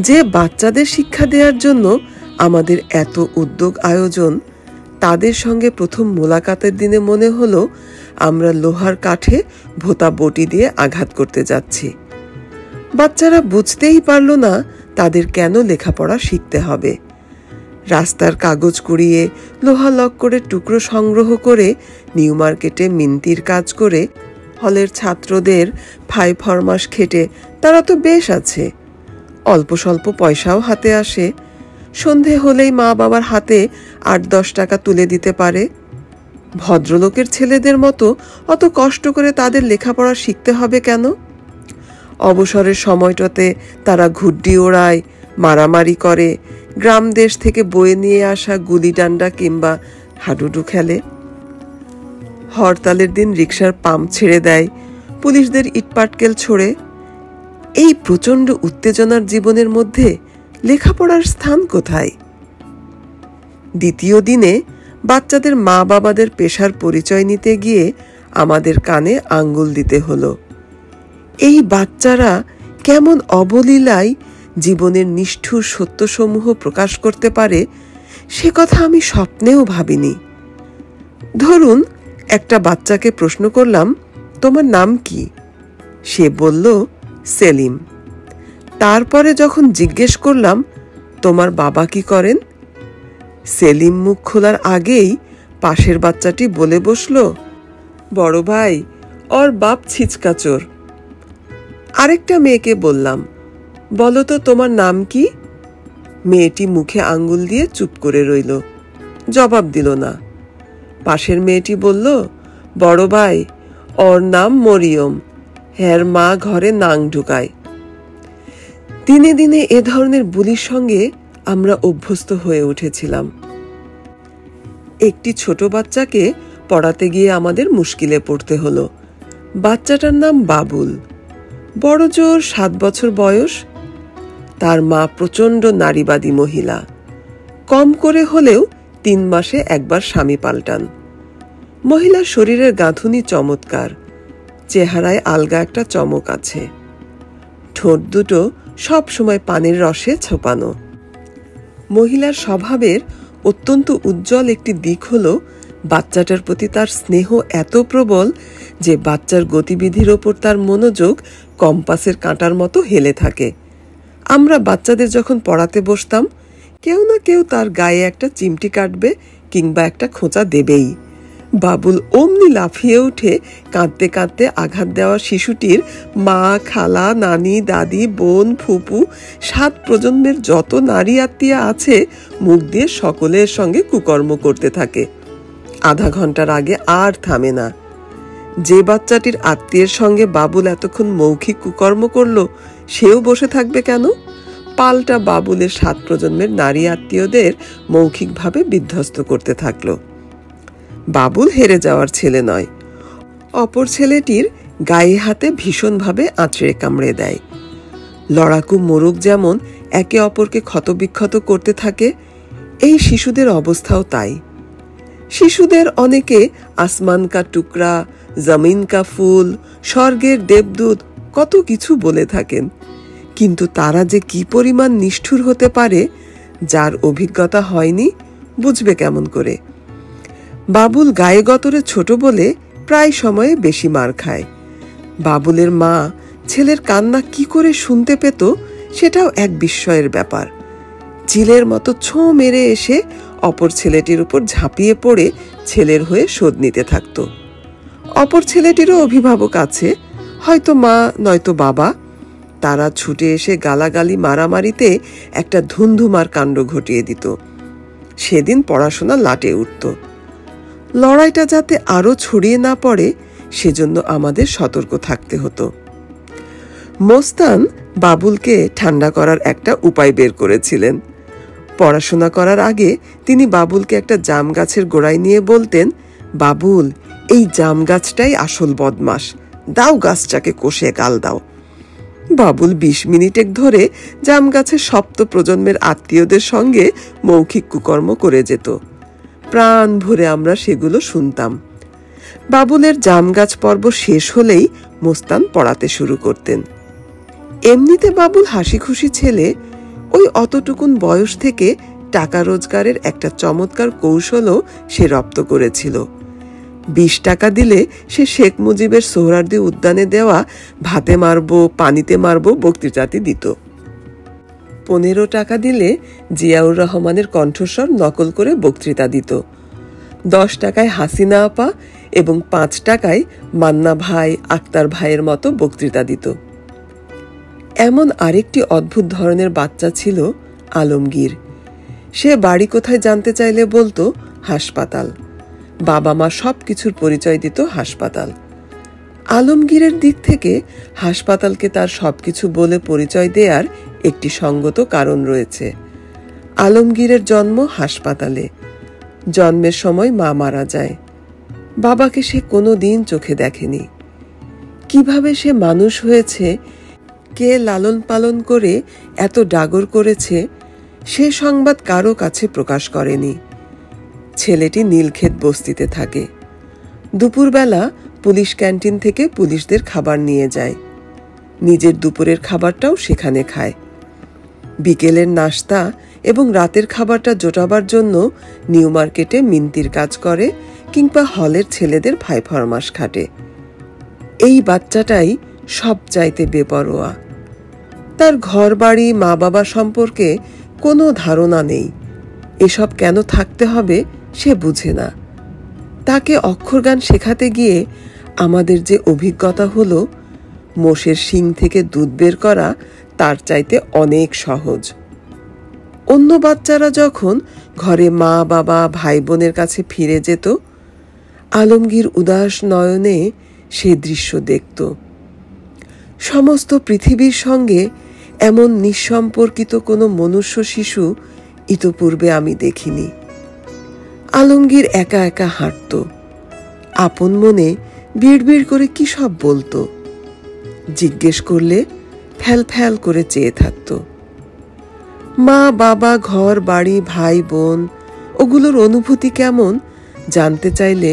যে বাচ্চাদের শিক্ষা দেওয়ার জন্য আমাদের এত উদ্যোগ আয়োজন, তাদের সঙ্গে প্রথম মোলাকাতের দিনে মনে হলো আমরা লোহার কাঠে ভোঁতা বটি দিয়ে আঘাত করতে যাচ্ছি। বাচ্চারা বুঝতেই পারল না তাদের কেন লেখাপড়া শিখতে হবে। রাস্তার কাগজ কুড়িয়ে লোহা লক করে টুকরো সংগ্রহ করে নিউ মার্কেটে মিন্তির কাজ করে হলের ছাত্রদের ফাই ফরমাস খেটে তারা তো বেশ আছে, অল্প স্বল্প পয়সাও হাতে আসে, সন্ধে হলেই মা বাবার হাতে ৮-১০ টাকা তুলে দিতে পারে। ভদ্রলোকের ছেলেদের মতো অত কষ্ট করে তাদের লেখাপড়া শিখতে হবে কেন? অবসরের সময়টাতে তারা ঘুড্ডি ওড়ায়, মারামারি করে, গ্রাম দেশ থেকে বয়ে নিয়ে আসা গুলি ডান্ডা কিংবা হাডুডু খেলে। হরতালের দিন রিকশার পাম্প ছেড়ে দেয়, পুলিশদের ইটপাটকেল ছোড়ে। এই প্রচণ্ড উত্তেজনার জীবনের মধ্যে লেখাপড়ার স্থান কোথায়? দ্বিতীয় দিনে বাচ্চাদের মা বাবাদের পেশার পরিচয় নিতে গিয়ে আমাদের কানে আঙ্গুল দিতে হলো। এই বাচ্চারা কেমন অবলীলায় জীবনের নিষ্ঠুর সত্যসমূহ প্রকাশ করতে পারে সে কথা আমি স্বপ্নেও ভাবিনি। ধরুন একটা বাচ্চাকে প্রশ্ন করলাম, তোমার নাম কি? সে বলল সেলিম। তারপরে যখন জিজ্ঞেস করলাম, তোমার বাবা কি করেন? সেলিম মুখ খোলার আগেই পাশের বাচ্চাটি বলে বসল, বড় ভাই, ওর বাপ ছিচকাচোর। আরেকটা মেয়েকে বললাম, বলো তো তোমার নাম কি? মেয়েটি মুখে আঙ্গুল দিয়ে চুপ করে রইল, জবাব দিল না। পাশের মেয়েটি বলল, বড় ভাই, ওর নাম মরিয়ম, হ্যার মা ঘরে নাং ঢুকায়। দিনে দিনে এ ধরনের বুলির সঙ্গে আমরা অভ্যস্ত হয়ে উঠেছিলাম। একটি ছোট বাচ্চাকে পড়াতে গিয়ে আমাদের মুশকিলে পড়তে হলো। বাচ্চাটার নাম বাবুল, বড় জোর 7 বছর বয়স। তার মা প্রচণ্ড নারীবাদী মহিলা, কম করে হলেও 3 মাসে একবার স্বামী পাল্টান। মহিলার শরীরের গাঁথুনি চমৎকার, চেহারায় আলগা একটা চমক আছে, ঠোঁট দুটো সব সময় পানের রসে ছোপানো। মহিলার স্বভাবের অত্যন্ত উজ্জ্বল একটি দিক হলো বাচ্চাটার প্রতি তার স্নেহ এত প্রবল যে বাচ্চার গতিবিধির ওপর তার মনোযোগ কম্পাসের কাঁটার মতো হেলে থাকে। আমরা বাচ্চাদের যখন পড়াতে বসতাম, কেউ না কেউ তার গায়ে একটা চিমটি কাটবে কিংবা একটা খোঁচা দেবেই। বাবুল অমনি লাফিয়ে উঠে কাঁদতে কাঁদতে আঘাত দেওয়া শিশুটির মা, খালা, নানি, দাদি, বোন, ফুপু, 7 প্রজন্মের যত নারী আত্মীয়া আছে মুখ দিয়ে সকলের সঙ্গে কুকর্ম করতে থাকে। আধা ঘন্টার আগে আর থামে না। যে বাচ্চাটির আত্মীয়ের সঙ্গে বাবুল এতক্ষণ মৌখিক কুকর্ম করলো, সেও বসে থাকবে কেন? পাল্টা বাবুলের 7 প্রজন্মের নারী আত্মীয়দের মৌখিকভাবে বিধ্বস্ত করতে থাকলো। বাবুল হেরে যাওয়ার ছেলে নয়, অপর ছেলেটির গায়ে হাতে ভীষণভাবে আঁচড়ে কামড়ে দেয়। লড়াকু মোরগ যেমন একে অপরকে ক্ষতবিক্ষত করতে থাকে, এই শিশুদের অবস্থাও তাই। শিশুদের অনেকে আসমান কা টুকরা, জমিন কা ফুল, স্বর্গের দেবদূত কত কিছু বলে থাকেন, কিন্তু তারা যে কি পরিমাণ নিষ্ঠুর হতে পারে যার অভিজ্ঞতা হয়নি বুঝবে কেমন করে? বাবুল গায়ে গতরে ছোট বলে প্রায় সময়ে বেশি মার খায়। বাবুলের মা ছেলের কান্না কি করে শুনতে পেত সেটাও এক বিস্ময়ের ব্যাপার। চিলের মতো ছোঁ মেরে এসে অপর ছেলেটির উপর ঝাঁপিয়ে পড়ে ছেলের হয়ে শোধ নিতে থাকত। অপর ছেলেটিরও অভিভাবক আছে, হয়তো মা নয়তো বাবা। তারা ছুটে এসে গালাগালি মারামারিতে একটা ধুন্ধুমার কাণ্ড ঘটিয়ে দিত। সেদিন পড়াশোনা লাটে উঠত। লড়াইটা যাতে আরো ছড়িয়ে না পড়ে সেজন্য আমাদের সতর্ক থাকতে হতো। মোস্তান বাবুলকে ঠান্ডা করার একটা উপায় বের করেছিলেন। পড়াশোনা করার আগে তিনি বাবুলকে একটা জাম গাছের গোড়ায় নিয়ে বলতেন, বাবুল, এই জাম গাছটাই আসল বদমাস, দাও গাছটাকে কষে গাল দাও। বাবুল 20 মিনিটেক ধরে জাম গাছের 7 প্রজন্মের আত্মীয়দের সঙ্গে মৌখিক কুকর্ম করে যেত। প্রাণ ভরে আমরা সেগুলো শুনতাম। বাবুলের জাম গাছ পর্ব শেষ হলেই মোস্তান পড়াতে শুরু করতেন। এমনিতে বাবুল হাসি খুশি ছেলে, ওই অতটুকুন বয়স থেকে টাকা রোজগারের একটা চমৎকার কৌশলও সে রপ্ত করেছিল। 20 টাকা দিলে সে শেখ মুজিবের সোহরাওয়ার্দী উদ্যানে দেওয়া ভাতে মারবো পানিতে মারবো বক্তৃতাটি দিত। 15 টাকা দিলে জিয়াউর রহমানের কণ্ঠস্বর নকল করে বক্তৃতা দিত। 10 টাকায় হাসিনা আপা এবং 5 টাকায় মান্না ভাই, আক্তার ভাইয়ের মতো বক্তৃতা দিত। এমন আরেকটি অদ্ভুত ধরনের বাচ্চা ছিল আলমগীর। সে বাড়ি কোথায় জানতে চাইলে বলতো হাসপাতাল। বাবা মা সব কিছুর পরিচয় দিত হাসপাতাল। আলমগীরের দিক থেকে হাসপাতালকে তার সবকিছু বলে পরিচয় দেওয়ার একটি সঙ্গত কারণ রয়েছে। আলমগীরের জন্ম হাসপাতালে। জন্মের সময় মা মারা যায়। বাবাকে সে কোনো দিন চোখে দেখেনি। কিভাবে সে মানুষ হয়েছে, কে লালন পালন করে এত ডাগর করেছে, সে সংবাদ কারো কাছে প্রকাশ করেনি। ছেলেটি নীলক্ষেত বস্তিতে থাকে। দুপুরবেলা পুলিশ ক্যান্টিন থেকে পুলিশদের খাবার নিয়ে যায়। নিজের দুপুরের খাবারটাও সেখানে খায়। বিকেলের নাস্তা এবং রাতের খাবারটা জোটাবার জন্য নিউ মার্কেটে মিন্তির কাজ করে কিংবা হলের ছেলেদের ভাইফরমাস খাটে। এই বাচ্চাটাই সব চাইতে বেপরোয়া। তার ঘর বাড়ি মা বাবা সম্পর্কে কোনো ধারণা নেই। এসব কেন থাকতে হবে সে বুঝে না। তাকে অক্ষরগান শেখাতে গিয়ে আমাদের যে অভিজ্ঞতা হলো, মোষের শিং থেকে দুধ বের করা তার চাইতে অনেক সহজ। অন্য বাচ্চারা যখন ঘরে মা বাবা ভাই বোনের কাছে ফিরে যেত, আলমগীর উদাস নয়নে সে দৃশ্য দেখত। সমস্ত পৃথিবীর সঙ্গে এমন নিঃসম্পর্কিত কোনো মনুষ্য শিশু ইতপূর্বে আমি দেখিনি। আলমগীর একা একা হাঁটত, আপন মনে বিড়বিড় করে কি সব বলতো। জিজ্ঞেস করলে ফ্যাল ফ্যাল করে চেয়ে থাকত। মা বাবা ঘর বাড়ি ভাই বোন ওগুলোর অনুভূতি কেমন জানতে চাইলে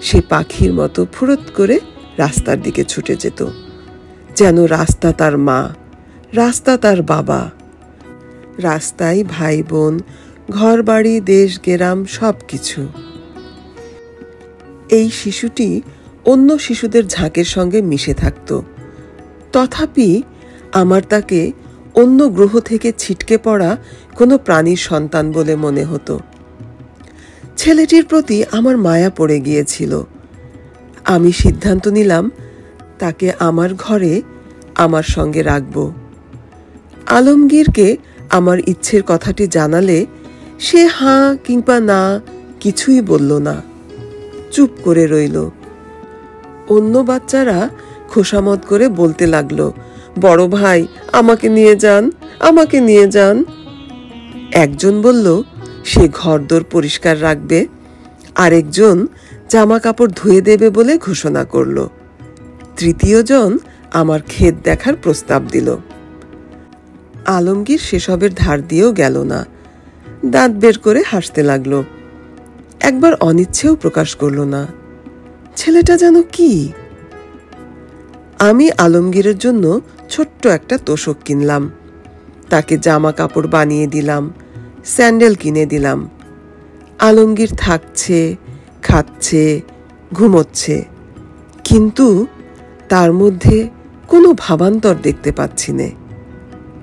সে পাখির মতো ফুরত করে রাস্তার দিকে ছুটে যেত, যেন রাস্তা তার মা, রাস্তা তার বাবা। রাস্তায় ভাই বোন, ঘর বাড়ি দেশ গেরাম সব কিছু। এই শিশুটি অন্য শিশুদের ঝাঁকের সঙ্গে মিশে থাকত। তথাপি আমার তাকে অন্য গ্রহ থেকে ছিটকে পড়া কোনো প্রাণীর সন্তান বলে মনে হতো। ছেলেটির প্রতি আমার মায়া পড়ে গিয়েছিল। আমি সিদ্ধান্ত নিলাম তাকে আমার ঘরে আমার সঙ্গে রাখব। আলমগীরকে আমার ইচ্ছের কথাটি জানালে সে হাঁ কিংবা না কিছুই বলল না, চুপ করে রইল। অন্য বাচ্চারা খোসামত করে বলতে লাগলো, বড় ভাই আমাকে নিয়ে যান, আমাকে নিয়ে যান। একজন বলল সে ঘরদোর পরিষ্কার রাখবে, আরেকজন জামা কাপড় ধুয়ে দেবে বলে ঘোষণা করল। তৃতীয়জন আমার ক্ষেত দেখার প্রস্তাব দিল। আলমগীর সেসবের ধার দিয়েও গেল না, দাঁত বের করে হাসতে লাগলো। একবার অনিচ্ছেও প্রকাশ করল না। ছেলেটা যেন কি। আমি আলমগীরের জন্য ছোট্ট একটা তোশক কিনলাম, তাকে জামা কাপড় বানিয়ে দিলাম, স্যান্ডেল কিনে দিলাম। আলমগীর থাকছে, খাচ্ছে, ঘুমোচ্ছে, কিন্তু তার মধ্যে কোনো ভাবান্তর দেখতে পাচ্ছি না।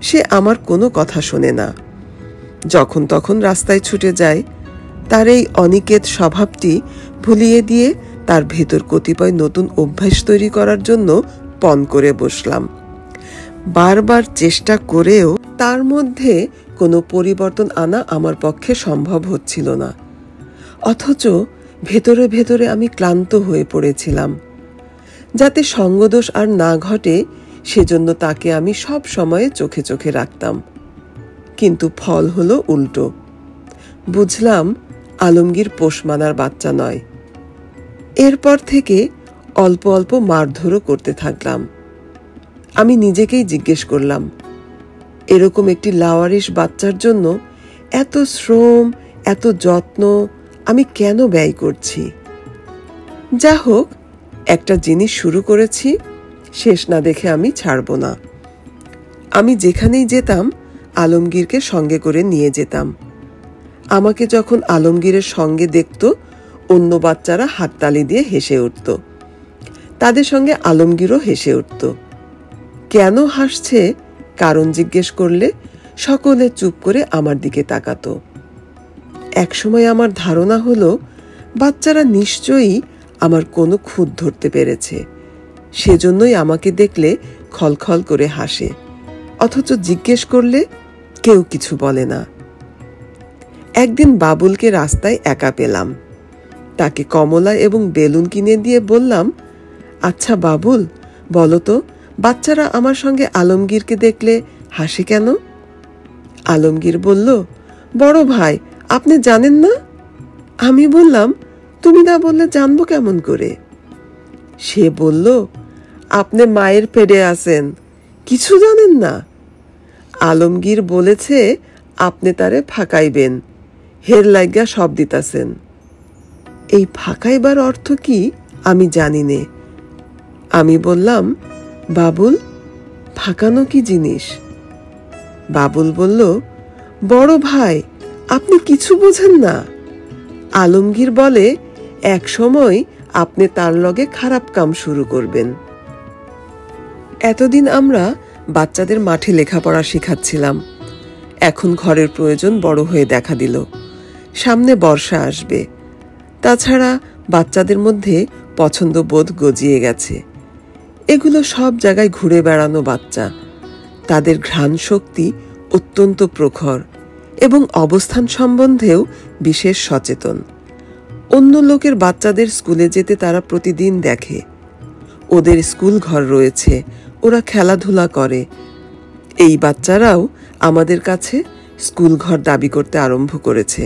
সে আমার কোনো কথা শোনে না, যখন তখন রাস্তায় ছুটে যায়। তার এই অনিকেত স্বভাবটি ভুলিয়ে দিয়ে তার ভেতর কতিপয় নতুন অভ্যাস তৈরি করার জন্য পণ করে বসলাম। বারবার চেষ্টা করেও তার মধ্যে কোনো পরিবর্তন আনা আমার পক্ষে সম্ভব হচ্ছিল না। অথচ ভেতরে ভেতরে আমি ক্লান্ত হয়ে পড়েছিলাম। যাতে সঙ্গদোষ আর না ঘটে সেজন্য তাকে আমি সব সময়ে চোখে চোখে রাখতাম। কিন্তু ফল হলো উল্টো। বুঝলাম আলমগীর পোষ মানার বাচ্চা নয়। এরপর থেকে অল্প অল্প মারধরও করতে থাকলাম। আমি নিজেকেই জিজ্ঞেস করলাম, এরকম একটি লাওয়ারিশ বাচ্চার জন্য এত শ্রম, এত যত্ন আমি কেন ব্যয় করছি? যা হোক, একটা জিনিস শুরু করেছি, শেষ না দেখে আমি ছাড়ব না। আমি যেখানেই যেতাম আলমগীরকে সঙ্গে করে নিয়ে যেতাম। আমাকে যখন আলমগীরের সঙ্গে দেখত, অন্য বাচ্চারা হাততালি দিয়ে হেসে উঠত। তাদের সঙ্গে আলমগীরও হেসে উঠত। কেন হাসছে কারণ জিজ্ঞেস করলে সকলে চুপ করে আমার দিকে তাকাতো। একসময় আমার ধারণা হলো বাচ্চারা নিশ্চয়ই আমার কোনো খুঁত ধরতে পেরেছে, সেজন্যই আমাকে দেখলে খলখল করে হাসে, অথচ জিজ্ঞেস করলে কেউ কিছু বলে না। একদিন বাবুলকে রাস্তায় একা পেলাম। তাকে কমলা এবং বেলুন কিনে দিয়ে বললাম, আচ্ছা বাবুল, বলো তো বাচ্চারা আমার সঙ্গে আলমগীরকে দেখলে হাসে কেন? আলমগীর বলল, বড় ভাই, আপনি জানেন না? আমি বললাম, তুমি না বললে জানবো কেমন করে? সে বলল, আপনি মায়ের পেটে আছেন, কিছু জানেন না? আলমগীর বলেছে আপনি তারে ফাঁকাইবেন, হের লাইগা সব দিতাছেন। এই ফাঁকাইবার অর্থ কি আমি জানি নে। আমি বললাম, বাবুল, ফাঁকানো কি জিনিস? বাবুল বলল, বড় ভাই, আপনি কিছু বোঝেন না। আলমগীর বলে এক সময় আপনি তার লগে খারাপ কাম শুরু করবেন। এতদিন আমরা বাচ্চাদের মাঠে লেখাপড়া শেখাচ্ছিলাম। এখন ঘরের প্রয়োজন বড় হয়ে দেখা দিল। সামনে বর্ষা আসবে। তাছাড়া বাচ্চাদের মধ্যে পছন্দবোধ গজিয়ে গেছে। এগুলো সব জায়গায় ঘুরে বেড়ানো বাচ্চা। তাদের ঘ্রাণ শক্তি অত্যন্ত প্রখর এবং অবস্থান সম্বন্ধেও বিশেষ সচেতন। অন্য লোকের বাচ্চাদের স্কুলে যেতে তারা প্রতিদিন দেখে। ওদের স্কুল ঘর রয়েছে, ওরা খেলাধুলা করে। এই বাচ্চারাও আমাদের কাছে স্কুল ঘর দাবি করতে আরম্ভ করেছে।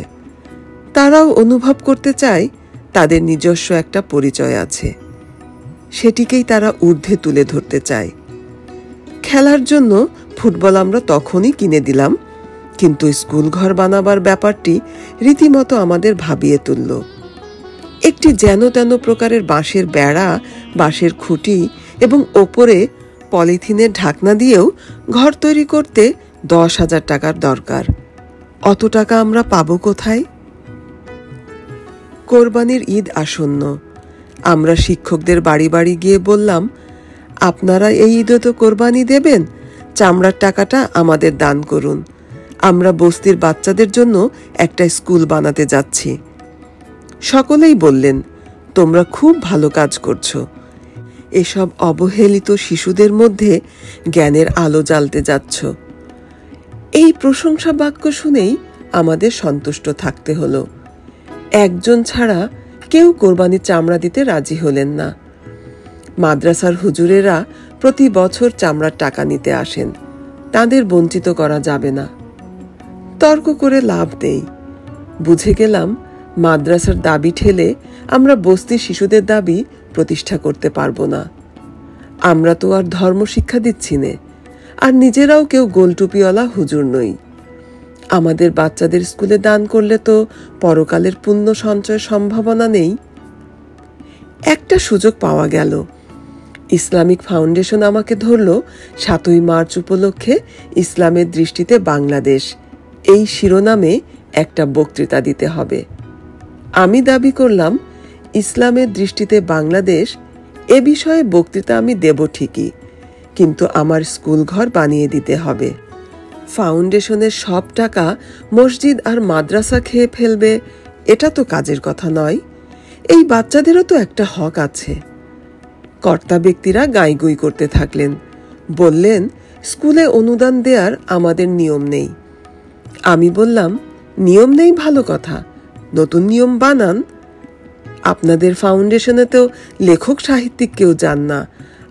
তারাও অনুভব করতে চায় তাদের নিজস্ব একটা পরিচয় আছে, সেটিকেই তারা ঊর্ধ্বে তুলে ধরতে চায়। খেলার জন্য ফুটবল আমরা তখনই কিনে দিলাম, কিন্তু স্কুল ঘর বানাবার ব্যাপারটি রীতিমতো আমাদের ভাবিয়ে তুলল। একটি যেন তেন প্রকারের বাঁশের বেড়া, বাঁশের খুঁটি এবং ওপরে পলিথিনের ঢাকনা দিয়েও ঘর তৈরি করতে 10,000 টাকার দরকার। অত টাকা আমরা পাবো কোথায়? কোরবানির ঈদ আসন্ন। আমরা শিক্ষকদের বাড়ি বাড়ি গিয়ে বললাম, আপনারা এই ঈদে তো কোরবানি দেবেন, চামড়ার টাকাটা আমাদের দান করুন। আমরা বস্তির বাচ্চাদের জন্য একটা স্কুল বানাতে যাচ্ছি। সকলেই বললেন, তোমরা খুব ভালো কাজ করছো। এসব অবহেলিত শিশুদের মধ্যে জ্ঞানের আলো জ্বালতে যাচ্ছ। এই প্রশংসা বাক্য শুনেই আমাদের সন্তুষ্ট থাকতে হলো। একজন ছাড়া কেউ কোরবানির চামড়া দিতে রাজি হলেন না। মাদ্রাসার হুজুরেরা প্রতি বছর চামড়ার টাকা নিতে আসেন, তাদের বঞ্চিত করা যাবে না। তর্ক করে লাভ নেই। বুঝে গেলাম মাদ্রাসার দাবি ঠেলে আমরা বস্তি শিশুদের দাবি প্রতিষ্ঠা করতে পারবো না। আমরা তো আর ধর্ম শিক্ষা দিচ্ছি নে, আর নিজেরাও কেউ গোলটুপিওয়ালা হুজুর নই। আমাদের বাচ্চাদের স্কুলে দান করলে তো পরকালের পুণ্য সঞ্চয়ের সম্ভাবনা নেই। একটা সুযোগ পাওয়া গেল। ইসলামিক ফাউন্ডেশন আমাকে ধরল 7ই মার্চ উপলক্ষে ইসলামের দৃষ্টিতে বাংলাদেশ এই শিরোনামে একটা বক্তৃতা দিতে হবে। আমি দাবি করলাম, ইসলামের দৃষ্টিতে বাংলাদেশ এ বিষয়ে বক্তৃতা আমি দেব ঠিকই, কিন্তু আমার স্কুল ঘর বানিয়ে দিতে হবে। ফাউন্ডেশনের সব টাকা মসজিদ আর মাদ্রাসা খেয়ে ফেলবে, এটা তো কাজের কথা নয়। এই বাচ্চাদেরও তো একটা হক আছে। কর্তা ব্যক্তিরা গাইগুই করতে থাকলেন। বললেন, স্কুলে অনুদান দেওয়ার আমাদের নিয়ম নেই। আমি বললাম, নিয়ম নেই ভালো কথা, নতুন নিয়ম বানান। আপনাদের ফাউন্ডেশনে তো লেখক সাহিত্যিক কেউ যান না।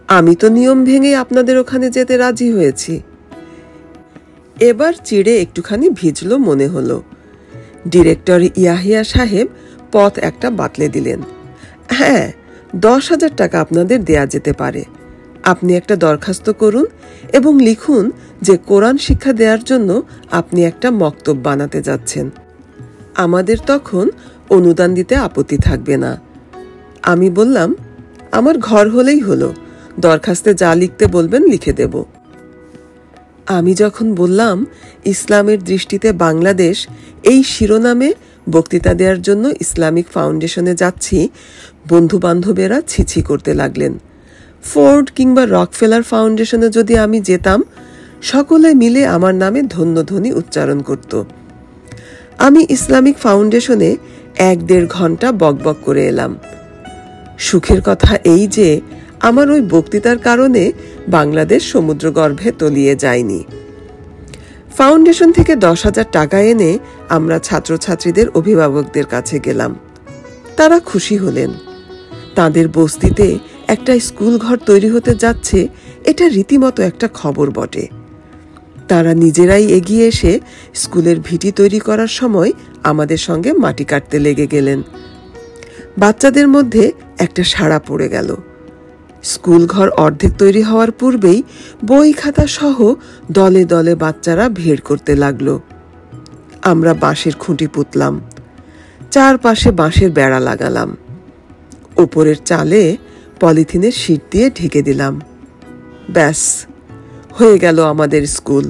আমি তো নিয়ম ভেঙে আপনাদের ওখানে যেতে রাজি হয়েছি। এবার চিড়ে একটুখানি ভিজল মনে হলো। ডিরেক্টর ইয়াহিয়া সাহেব পথ একটা বাতলে দিলেন। হ্যাঁ, 10,000 টাকা আপনাদের দেয়া যেতে পারে। আপনি একটা দরখাস্ত করুন এবং লিখুন যে কোরআন শিক্ষা দেওয়ার জন্য আপনি একটা মক্তব বানাতে যাচ্ছেন। আমাদের তখন অনুদান দিতে আপত্তি থাকবে না। আমি বললাম, আমার ঘর হলেই হলো, দরখাস্তে যা লিখতে বলবেন লিখে দেব। আমি যখন বললাম ইসলামের দৃষ্টিতে বাংলাদেশ এই শিরোনামে বক্তৃতা দেওয়ার জন্য ইসলামিক ফাউন্ডেশনে যাচ্ছি, বন্ধু বান্ধবেরা ছিছি করতে লাগলেন। ফোর্ড কিংবা রকফেলার ফাউন্ডেশনে যদি আমি যেতাম, সকলে মিলে আমার নামে ধন্যধ্বনি উচ্চারণ করত। আমি ইসলামিক ফাউন্ডেশনে 1-1.5 ঘন্টা বকবক করে এলাম। সুখের কথা এই যে আমার ওই বক্তৃতার কারণে বাংলাদেশ সমুদ্রগর্ভে তলিয়ে যায়নি। ফাউন্ডেশন থেকে 10,000 টাকা এনে আমরা ছাত্রছাত্রীদের অভিভাবকদের কাছে গেলাম। তারা খুশি হলেন। তাদের বস্তিতে একটা স্কুল ঘর তৈরি হতে যাচ্ছে, এটা রীতিমতো একটা খবর বটে। তারা নিজেরাই এগিয়ে এসে স্কুলের ভিটি তৈরি করার সময় আমাদের সঙ্গে মাটি কাটতে লেগে গেলেন। বাচ্চাদের মধ্যে একটা সাড়া পড়ে গেল। স্কুল ঘর অর্ধেক তৈরি হওয়ার পূর্বেই বই খাতা সহ দলে দলে বাচ্চারা ভিড় করতে লাগলো। আমরা বাঁশের খুঁটি পুঁতলাম, চারপাশে বাঁশের বেড়া লাগালাম, উপরের চালে পলিথিনের শীট দিয়ে ঢেকে দিলাম। ব্যাস, হয়ে গেল আমাদের স্কুল।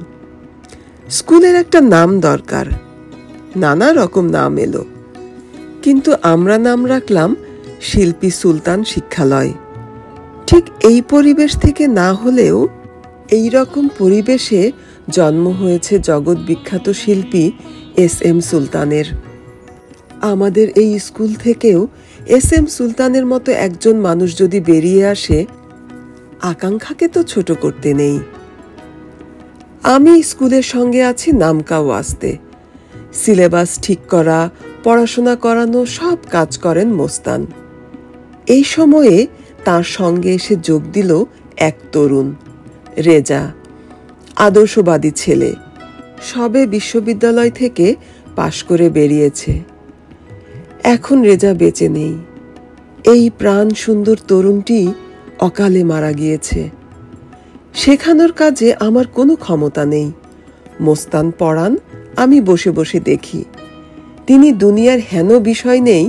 স্কুলের একটা নাম দরকার। নানা রকম নাম এলো, কিন্তু আমরা নাম রাখলাম শিল্পী সুলতান শিক্ষালয়। ঠিক এই পরিবেশ থেকে না হলেও এই রকম পরিবেশে জন্ম হয়েছে জগৎ বিখ্যাত শিল্পী SM সুলতানের। আমাদের এই স্কুল থেকেও SM সুলতানের মতো একজন মানুষ যদি বেরিয়ে আসে, আকাঙ্ক্ষাকে তো ছোট করতে নেই। আমি স্কুলের সঙ্গে আছি নামকা ওয়াস্তে। সিলেবাস ঠিক করা, পড়াশোনা করানো সব কাজ করেন মোস্তান। এই সময়ে তার সঙ্গে এসে যোগ দিল এক তরুণ, রেজা, আদর্শবাদী ছেলে। সবে বিশ্ববিদ্যালয় থেকে পাশ করে বেরিয়েছে। এখন রেজা বেঁচে নেই। এই প্রাণ সুন্দর তরুণটি অকালে মারা গিয়েছে। শেখানোর কাজে আমার কোনো ক্ষমতা নেই। মোস্তান পড়ান, আমি বসে বসে দেখি। তিনি দুনিয়ার হেন বিষয় নেই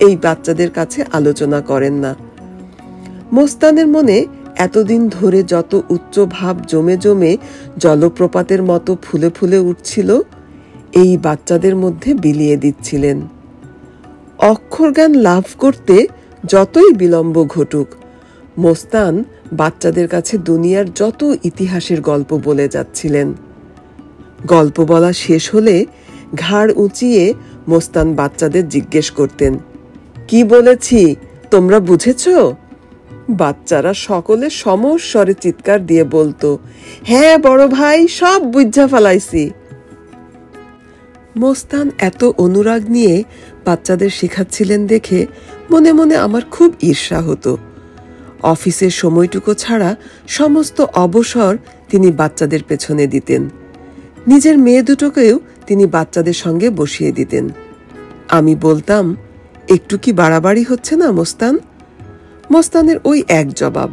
এই বাচ্চাদের কাছে আলোচনা করেন না। মোস্তানের মনে এতদিন ধরে যত উচ্চ ভাব জমে জমে জলপ্রপাতের মতো ফুলে ফুলে উঠছিল, এই বাচ্চাদের মধ্যে বিলিয়ে দিচ্ছিলেন। অক্ষরজ্ঞান লাভ করতে যতই বিলম্ব ঘটুক, মোস্তান বাচ্চাদের কাছে দুনিয়ার যত ইতিহাসের গল্প বলে যাচ্ছিলেন। গল্প বলা শেষ হলে ঘাড় উঁচিয়ে মোস্তান বাচ্চাদের জিজ্ঞেস করতেন, কি বলেছি তোমরা বুঝেছ? বাচ্চারা সকলে সমস্বরে চিৎকার দিয়ে বলতো, হ্যাঁ বড় ভাই, সব বুঝা ফেলাইছি। মোস্তান এত অনুরাগ নিয়ে বাচ্চাদের শেখাচ্ছিলেন দেখে মনে মনে আমার খুব ঈর্ষা হতো। অফিসের সময়টুকু ছাড়া সমস্ত অবসর তিনি বাচ্চাদের পেছনে দিতেন। নিজের মেয়ে দুটোকেও তিনি বাচ্চাদের সঙ্গে বসিয়ে দিতেন। আমি বলতাম, একটু কি বাড়াবাড়ি হচ্ছে না মোস্তান? মোস্তানের ওই এক জবাব,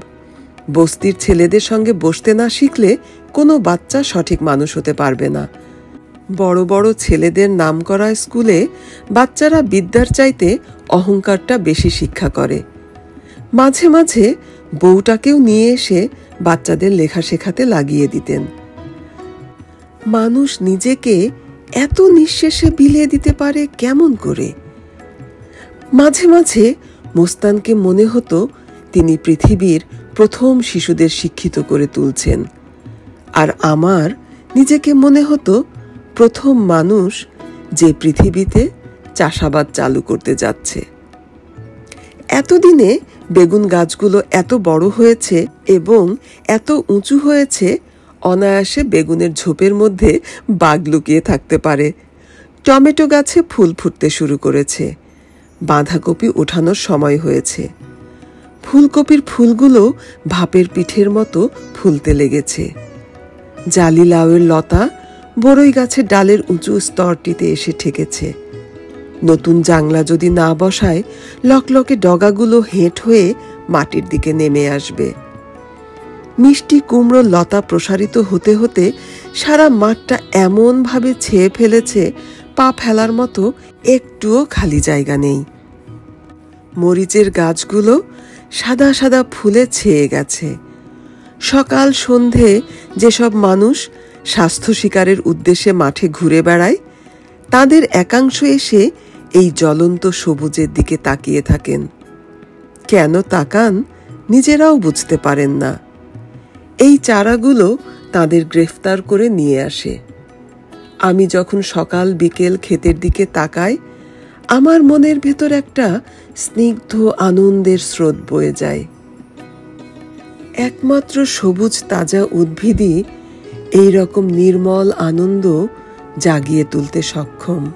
বস্তির ছেলেদের সঙ্গে বসতে না শিখলে কোনো বাচ্চা সঠিক মানুষ হতে পারবে না। বড় বড় ছেলেদের নাম করা স্কুলে বাচ্চারা বিদ্যার চাইতে অহংকারটা বেশি শিক্ষা করে। মাঝে মাঝে বউটাকেও নিয়ে এসে বাচ্চাদের লেখা শেখাতে লাগিয়ে দিতেন। মানুষ নিজেকে এত নিঃশেষে বিলিয়ে দিতে পারে কেমন করে? মাঝে মাঝে মোস্তানকে মনে হতো তিনি পৃথিবীর প্রথম শিশুদের শিক্ষিত করে তুলছেন, আর আমার নিজেকে মনে হতো প্রথম মানুষ যে পৃথিবীতে চাষাবাদ চালু করতে যাচ্ছে। এতদিনে বেগুন গাছগুলো এত বড় হয়েছে এবং এত উঁচু হয়েছে, অনায়াসে বেগুনের ঝোপের মধ্যে বাঘ লুকিয়ে থাকতে পারে। টমেটো গাছে ফুল ফুটতে শুরু করেছে। বাঁধাকপি ওঠানোর সময় হয়েছে। ফুলকপির ফুলগুলো ভাপের পিঠের মতো ফুলতে লেগেছে। জালি লাউয়ের লতা বড়ই গাছের ডালের উঁচু স্তরটিতে এসে ঠেকেছে। নতুন জাংলা যদি না বসায়, লকলকে ডগাগুলো হেঁট হয়ে মাটির দিকে নেমে আসবে। মিষ্টি কুমড়োর লতা প্রসারিত হতে হতে সারা মাঠটা এমন ভাবে ছেয়ে ফেলেছে, পা ফেলার মতো একটুও খালি জায়গা নেই। মরিচের গাছগুলো সাদা সাদা ফুলে ছেয়ে গেছে। সকাল সন্ধে যেসব মানুষ স্বাস্থ্য শিকারের উদ্দেশ্যে মাঠে ঘুরে বেড়ায়, তাদের একাংশ এসে এই জ্বলন্ত সবুজের দিকে তাকিয়ে থাকেন। কেন তাকান নিজেরাও বুঝতে পারেন না। এই চারাগুলো তাদের গ্রেফতার করে নিয়ে আসে। আমি যখন সকাল বিকেল ক্ষেতের দিকে তাকাই, আমার মনের ভেতর একটা স্নিগ্ধ আনন্দের স্রোত বয়ে যায়। একমাত্র সবুজ তাজা উদ্ভিদই এই রকম নির্মল আনন্দ জাগিয়ে তুলতে সক্ষম।